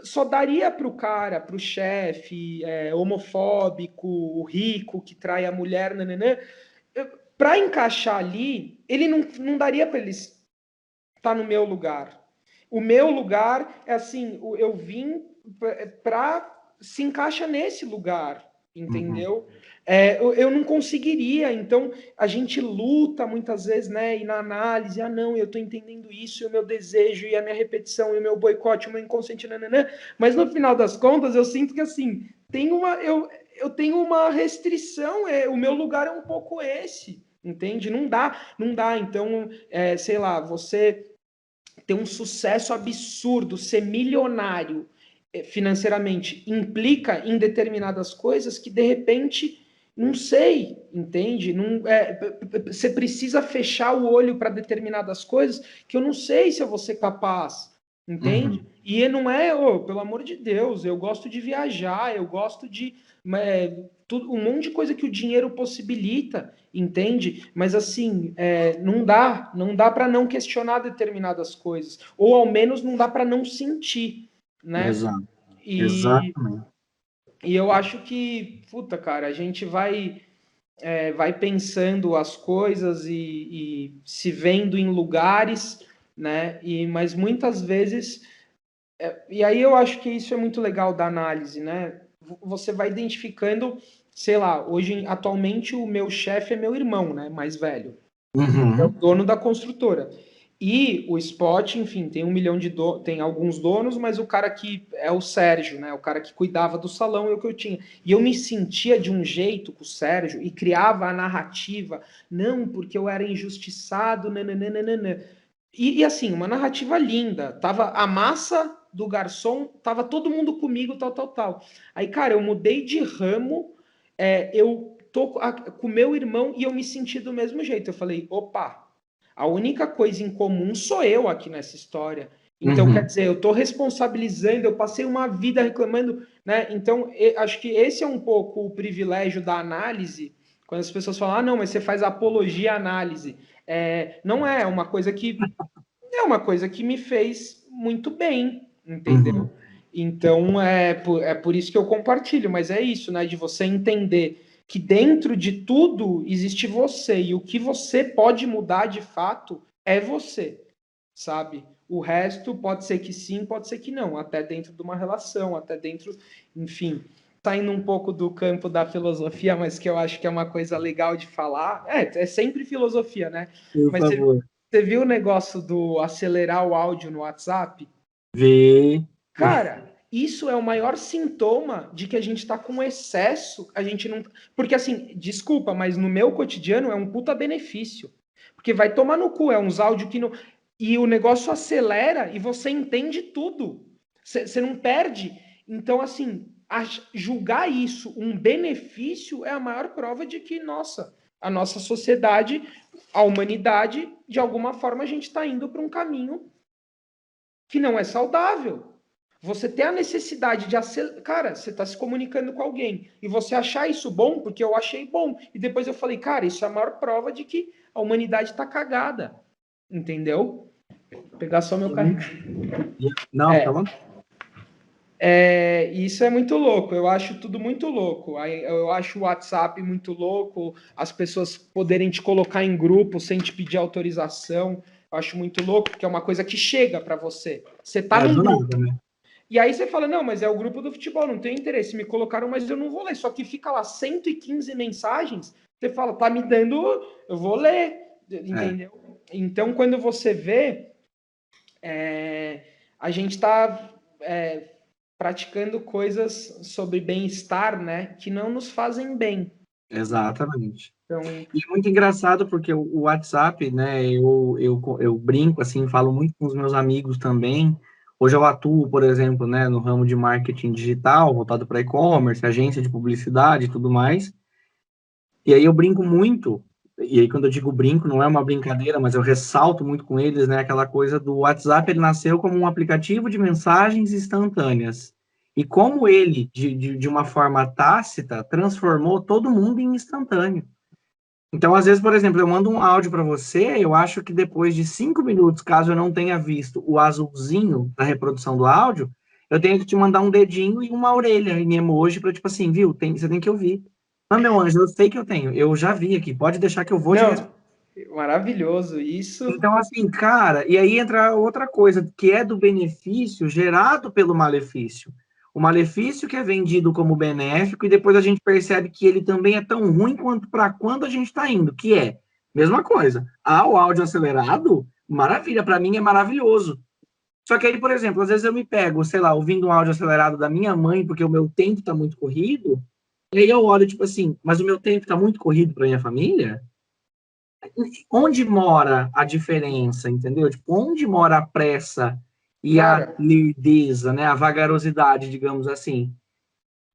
Só daria para o cara, para o chefe homofóbico, o rico que trai a mulher, nananã, para encaixar ali, ele não daria para ele estar no meu lugar. O meu lugar é assim, eu vim para se encaixa nesse lugar, Uhum. entendeu? Eu não conseguiria, então a gente luta muitas vezes, né? E na análise, não, eu estou entendendo isso, e o meu desejo, e a minha repetição, e o meu boicote, o meu inconsciente, nananã, mas no final das contas eu sinto que assim, eu tenho uma restrição, o meu lugar é um pouco esse, entende? Não dá. Então, sei lá, você ter um sucesso absurdo, ser milionário financeiramente, implica em determinadas coisas que de repente não sei, entende? Não, você precisa fechar o olho para determinadas coisas que eu não sei se eu vou ser capaz, entende? Uhum. E não pelo amor de Deus, eu gosto de viajar, eu gosto de um monte de coisa que o dinheiro possibilita, entende? Mas assim, não dá para não questionar determinadas coisas, ou ao menos não dá para não sentir, né? Exato, E, exatamente. e eu acho que, puta, cara, a gente vai pensando as coisas e se vendo em lugares, né? Mas muitas vezes, e aí eu acho que isso é muito legal da análise, né? Você vai identificando, sei lá, atualmente o meu chefe é meu irmão, né? Mais velho. É o Uhum. dono da construtora. E o Spot, enfim, tem 1 milhão tem alguns donos, mas o cara que é o Sérgio, né? O cara que cuidava do salão é o que eu tinha. E eu me sentia de um jeito com o Sérgio e criava a narrativa, não, porque eu era injustiçado, nananana. E assim, uma narrativa linda. Tava a massa do garçom, tava todo mundo comigo, tal, tal, tal. Aí, cara, eu mudei de ramo, eu tô com meu irmão e eu me senti do mesmo jeito. Eu falei, opa, a única coisa em comum sou eu aqui nessa história. Então, quer Uhum. dizer, eu estou responsabilizando, eu passei uma vida reclamando, né? Então, acho que esse é um pouco o privilégio da análise, quando as pessoas falam, ah, não, mas você faz apologia à análise. Não é uma coisa que me fez muito bem, entendeu? Uhum. Então é por isso que eu compartilho, mas é isso, né? De você entender que dentro de tudo existe você, e o que você pode mudar de fato é você, sabe? O resto pode ser que sim, pode ser que não, até dentro de uma relação, até dentro, enfim. Saindo um pouco do campo da filosofia, mas que eu acho que é uma coisa legal de falar. É sempre filosofia, né? Por Mas favor. você viu o negócio do acelerar o áudio no WhatsApp? Vê. Cara, isso é o maior sintoma de que a gente tá com excesso, a gente não. Porque assim, desculpa, mas no meu cotidiano é um puta benefício. Porque vai tomar no cu, é uns áudios que não. E o negócio acelera e você entende tudo. Você não perde. Então, assim, julgar isso um benefício é a maior prova de que, nossa, a nossa sociedade, a humanidade, de alguma forma, a gente está indo para um caminho que não é saudável. Você ter a necessidade de acelerar. Cara, você está se comunicando com alguém e você achar isso bom, porque eu achei bom. E depois eu falei, cara, isso é a maior prova de que a humanidade está cagada. Entendeu? Vou pegar só meu carro. Sim. Não, fica à vontade. Isso é muito louco, eu acho tudo muito louco. Eu acho o WhatsApp muito louco, as pessoas poderem te colocar em grupo sem te pedir autorização. Eu acho muito louco, porque é uma coisa que chega para você. Você tá É num do grupo. nada, né? E aí você fala, não, mas é o grupo do futebol, não tem interesse. Me colocaram, mas eu não vou ler. Só que fica lá 115 mensagens, você fala, tá me dando, eu vou ler, É, entendeu? Então, quando você vê, a gente está praticando coisas sobre bem-estar, né, que não nos fazem bem. exatamente. Então, E é muito engraçado porque o WhatsApp, né, eu brinco, assim, falo muito com os meus amigos também. Hoje eu atuo, por exemplo, né, no ramo de marketing digital, voltado para e-commerce, agência de publicidade e tudo mais. E aí eu brinco muito, e aí quando eu digo brinco, não é uma brincadeira, mas eu ressalto muito com eles, né, aquela coisa do WhatsApp, ele nasceu como um aplicativo de mensagens instantâneas. E como ele, de uma forma tácita, transformou todo mundo em instantâneo. Então, às vezes, por exemplo, eu mando um áudio para você, eu acho que depois de 5 minutos, caso eu não tenha visto o azulzinho da reprodução do áudio, eu tenho que te mandar um dedinho e uma orelha em emoji para, tipo assim, viu, você tem que ouvir. Não, meu anjo, eu sei que eu tenho, eu já vi aqui, pode deixar que eu vou te responder. não, maravilhoso isso. Então, assim, cara, e aí entra outra coisa, que é do benefício gerado pelo malefício. O malefício que é vendido como benéfico, e depois a gente percebe que ele também é tão ruim quanto para quando a gente está indo, que é mesma coisa. Ah, o áudio acelerado, maravilha, para mim é maravilhoso. Só que aí, por exemplo, às vezes eu me pego, sei lá, ouvindo um áudio acelerado da minha mãe, porque o meu tempo está muito corrido, e aí eu olho, tipo assim, mas o meu tempo está muito corrido para minha família? Onde mora a diferença, entendeu? Tipo, onde mora a pressa e a Cara, lerdeza, né? A vagarosidade, digamos assim.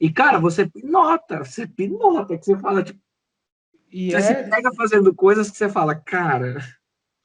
E, cara, você pinota, que você fala, tipo, e você se pega fazendo coisas que você fala, cara,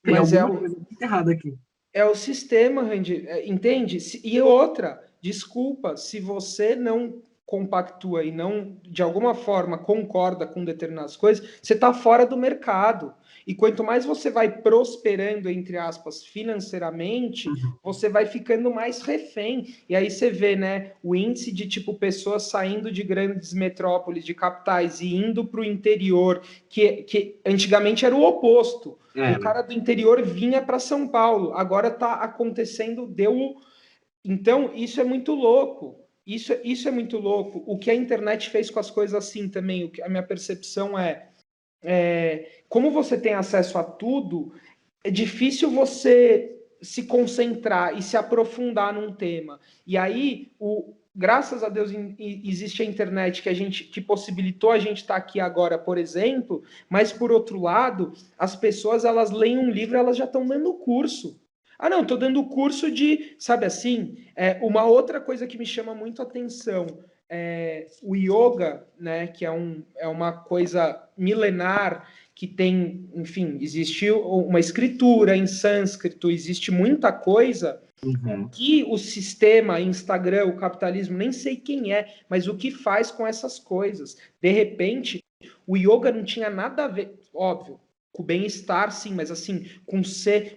tem mas alguma coisa muito errada aqui. é o sistema, Randy, entende? E outra, desculpa, se você não compactua e não, de alguma forma, concorda com determinadas coisas, você está fora do mercado. E quanto mais você vai prosperando, entre aspas, financeiramente, você vai ficando mais refém. E aí você vê, né, o índice de, tipo, pessoas saindo de grandes metrópoles, de capitais, e indo para o interior, que antigamente era o oposto. O cara do interior vinha para São Paulo. Agora está acontecendo, Então, isso é muito louco. Isso é muito louco. O que a internet fez com as coisas assim também, a minha percepção como você tem acesso a tudo, é difícil você se concentrar e se aprofundar num tema. E aí, graças a Deus, existe a internet que possibilitou a gente estar aqui agora, por exemplo, mas por outro lado, as pessoas, elas leem um livro, elas já estão dando curso. Ah, não, estou dando curso de, sabe assim, uma outra coisa que me chama muito a atenção, o yoga, né, que é uma coisa milenar, que tem, enfim, existiu uma escritura em sânscrito, existe muita coisa, que o sistema, Instagram, o capitalismo, nem sei quem é, mas o que faz com essas coisas. De repente, o yoga não tinha nada a ver, óbvio, com bem-estar, sim, mas assim,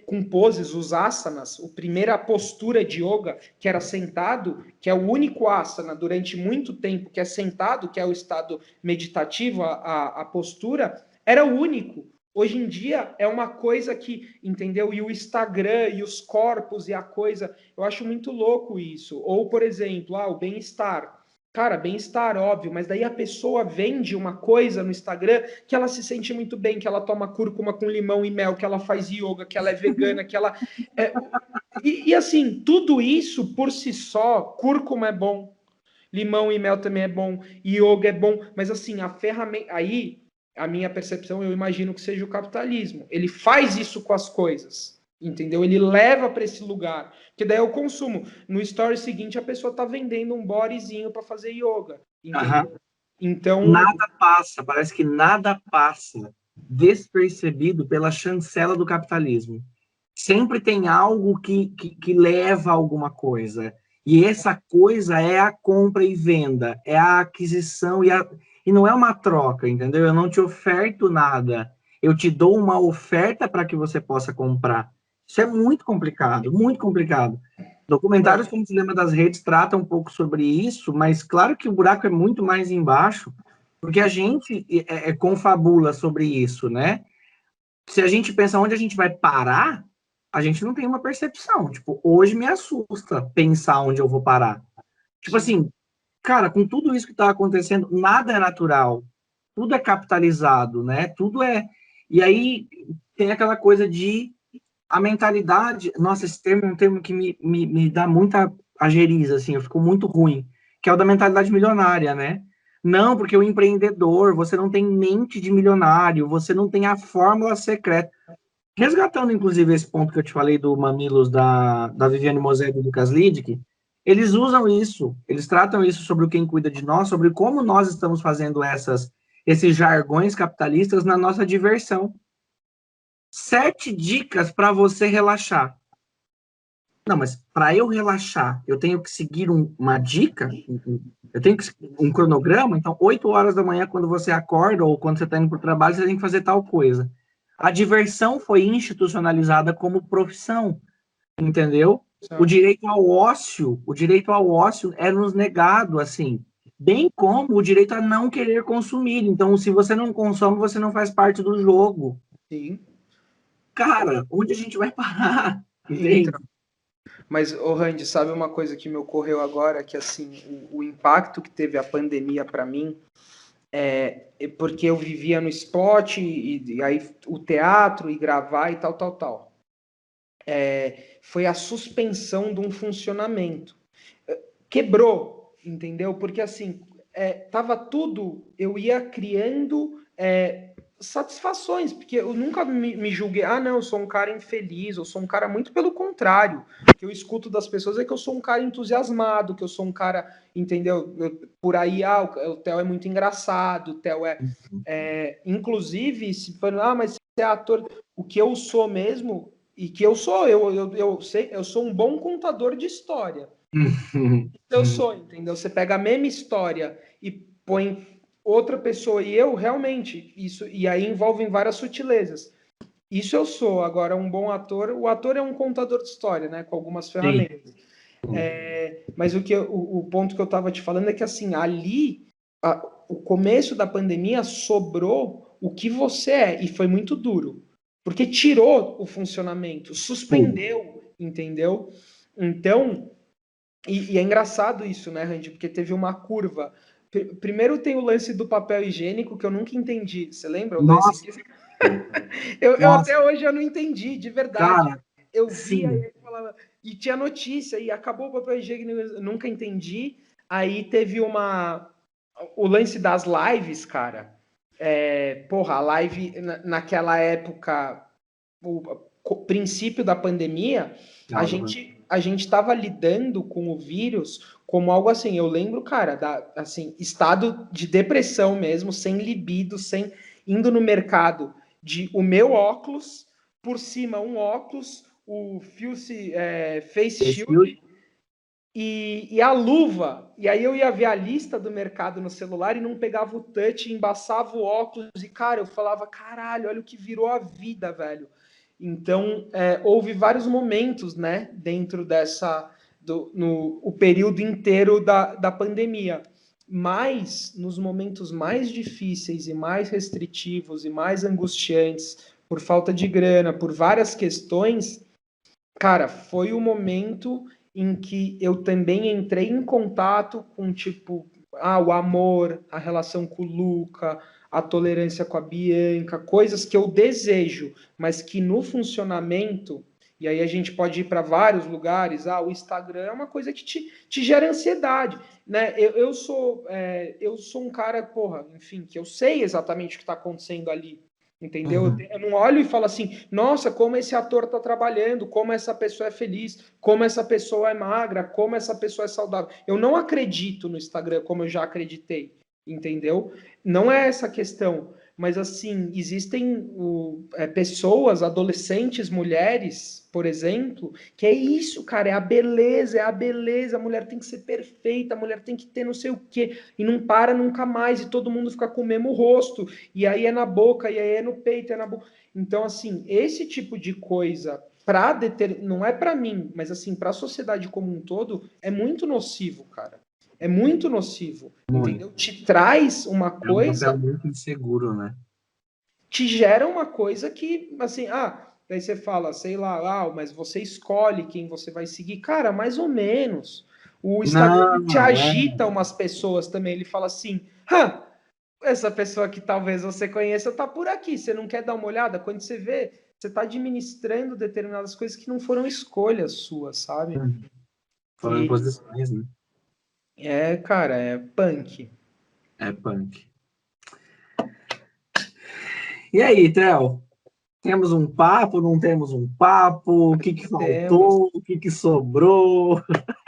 com poses, os asanas, a primeira postura de yoga, que era sentado, que é o único asana durante muito tempo, que é sentado, que é o estado meditativo, a postura, era o único. Hoje em dia é uma coisa que, entendeu? E o Instagram e os corpos e a coisa, eu acho muito louco isso. Ou, por exemplo, o bem-estar. Cara, bem-estar, óbvio, mas daí a pessoa vende uma coisa no Instagram que ela se sente muito bem, que ela toma cúrcuma com limão e mel, que ela faz yoga, que ela é vegana, que ela. E assim, tudo isso por si só, cúrcuma é bom, limão e mel também é bom, yoga é bom, mas assim, a ferramenta. Aí, a minha percepção, eu imagino que seja o capitalismo. Ele faz isso com as coisas. Entendeu? Ele leva para esse lugar. Que daí eu consumo. No story seguinte, a pessoa está vendendo um bodyzinho para fazer yoga. Entendeu? Então. Nada passa, parece que nada passa despercebido pela chancela do capitalismo. Sempre tem algo que leva a alguma coisa. E essa coisa é a compra e venda, é a aquisição e não é uma troca, entendeu? Eu não te oferto nada, eu te dou uma oferta para que você possa comprar. Isso é muito complicado, muito complicado. Documentários como o Dilema das Redes tratam um pouco sobre isso, mas claro que o buraco é muito mais embaixo, porque a gente confabula sobre isso, né? Se a gente pensa onde a gente vai parar, a gente não tem uma percepção. Tipo, hoje me assusta pensar onde eu vou parar. Tipo assim, cara, com tudo isso que está acontecendo, nada é natural. Tudo é capitalizado, né? Tudo é. E aí tem aquela coisa de a mentalidade. Nossa, esse termo é um termo que me dá muita ageriza, assim, eu fico muito ruim, que é o da mentalidade milionária, né? Não, porque o empreendedor, você não tem mente de milionário, você não tem a fórmula secreta. Resgatando, inclusive, esse ponto que eu te falei do Mamilos da Viviane Mosé e do Lucas Liddick, eles usam isso, eles tratam isso sobre o quem cuida de nós, sobre como nós estamos fazendo esses jargões capitalistas na nossa diversão. 7 dicas para você relaxar. Não, mas para eu relaxar, eu tenho que seguir uma dica? Eu tenho que um cronograma? Então, 8 horas da manhã, quando você acorda, ou quando você está indo para o trabalho, você tem que fazer tal coisa. A diversão foi institucionalizada como profissão, entendeu? O direito ao ócio é nos negado, assim, bem como o direito a não querer consumir. Então, se você não consome, você não faz parte do jogo. Sim. Cara, onde a gente vai parar? Entende? Então, mas, Randy, sabe uma coisa que me ocorreu agora? Que, assim, o impacto que teve a pandemia para mim porque eu vivia no esporte, e aí o teatro, e gravar, e tal. Foi a suspensão de um funcionamento. Quebrou, entendeu? Porque, assim, tava tudo... Eu ia criando... satisfações, porque eu nunca me julguei, não, eu sou um cara infeliz, eu sou um cara muito pelo contrário. O que eu escuto das pessoas é que eu sou um cara entusiasmado, que eu sou um cara, entendeu? Por aí, o Theo é muito engraçado, o Theo inclusive, se for, mas você é ator, o que eu sou mesmo, e que eu sou, eu sei, eu sou um bom contador de história. Eu sou, entendeu? Você pega a mesma história e põe outra pessoa, e eu realmente, isso, e aí envolvem várias sutilezas. Isso eu sou. Agora, um bom ator, o ator é um contador de história, né? Com algumas Sim. ferramentas. Mas o ponto que eu estava te falando é que assim, ali, o começo da pandemia sobrou o que você é, e foi muito duro. Porque tirou o funcionamento, suspendeu, entendeu? Então, e é engraçado isso, né, Randy? Porque teve uma curva. Primeiro tem o lance do papel higiênico que eu nunca entendi. Você lembra o lance? Nossa, Eu até nossa, hoje eu não entendi, de verdade. cara, Eu via sim. e falava, e tinha notícia, e acabou o papel higiênico, eu nunca entendi. Aí teve o lance das lives, cara. Porra, a live naquela época, o princípio da pandemia, a gente estava lidando com o vírus como algo assim. Eu lembro, cara, assim, estado de depressão mesmo, sem libido, sem indo no mercado de o meu óculos, por cima um óculos, o Face Shield e a luva. E aí eu ia ver a lista do mercado no celular e não pegava o touch, embaçava o óculos. E, cara, eu falava, caralho, olha o que virou a vida, velho. Então, houve vários momentos, né, dentro o período inteiro da pandemia. Mas, nos momentos mais difíceis e mais restritivos e mais angustiantes, por falta de grana, por várias questões, cara, foi o momento em que eu também entrei em contato com, tipo, o amor, a relação com o Luca, a tolerância com a Bianca, coisas que eu desejo, mas que no funcionamento, e aí a gente pode ir para vários lugares, o Instagram é uma coisa que te gera ansiedade, né? Eu sou um cara, porra, enfim, que eu sei exatamente o que está acontecendo ali, entendeu? Uhum. Eu não olho e falo assim, nossa, como esse ator está trabalhando, como essa pessoa é feliz, como essa pessoa é magra, como essa pessoa é saudável. Eu não acredito no Instagram como eu já acreditei, entendeu? Não é essa a questão, mas assim, existem pessoas, adolescentes, mulheres, por exemplo, que é isso, cara, é a beleza, a mulher tem que ser perfeita, a mulher tem que ter não sei o quê, e não para nunca mais, e todo mundo fica com o mesmo rosto, e aí é na boca, e aí é no peito, é na boca. Então, assim, esse tipo de coisa, não é para mim, mas assim, para a sociedade como um todo, é muito nocivo, cara. É muito nocivo, Muito. entendeu? Te traz uma É um papel coisa, muito inseguro, né? te gera uma coisa que, assim, daí você fala, sei lá, mas você escolhe quem você vai seguir. Cara, mais ou menos. O Instagram ele te Não, agita umas pessoas também, ele fala assim, essa pessoa que talvez você conheça tá por aqui, você não quer dar uma olhada? Quando você vê, você tá administrando determinadas coisas que não foram escolhas suas, sabe? foram E imposições, né? cara, é punk. É punk. E aí, Theo? Temos um papo, não temos um papo? O que que Temos. faltou? O que que sobrou?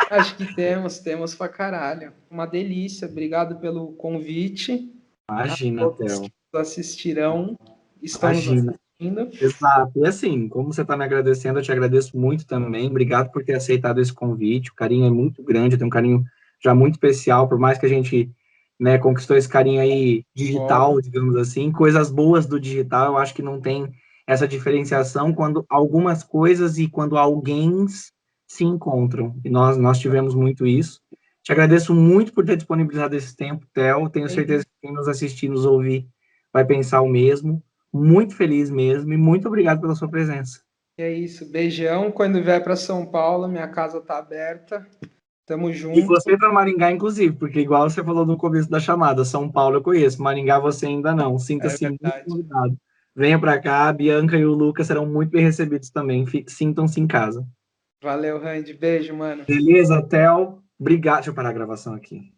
Acho que temos pra caralho. Uma delícia. Obrigado pelo convite. A Imagina, todos que Theo. nos assistirão, estão nos Imagina. assistindo. Exato. E assim, como você está me agradecendo, eu te agradeço muito também. Obrigado por ter aceitado esse convite. O carinho é muito grande, eu tenho um carinho já muito especial, por mais que a gente, né, conquistou esse carinho aí digital, Óbvio. digamos assim. Coisas boas do digital, eu acho que não tem essa diferenciação quando algumas coisas e quando alguém se encontram. E nós tivemos muito isso. Te agradeço muito por ter disponibilizado esse tempo, Theo. Tenho É certeza isso. que quem nos assistir, nos ouvir, vai pensar o mesmo. Muito feliz mesmo e muito obrigado pela sua presença. É isso. Beijão. Quando vier para São Paulo, minha casa tá aberta. Tamo E junto. você para Maringá, inclusive, porque igual você falou no começo da chamada, São Paulo eu conheço, Maringá você ainda não. É Sinta-se muito verdade. convidado. Venha para cá, a Bianca e o Lucas serão muito bem recebidos também. Sintam-se em casa. Valeu, Randy. Beijo, mano. Beleza, Theo? Obrigado. Deixa eu parar a gravação aqui.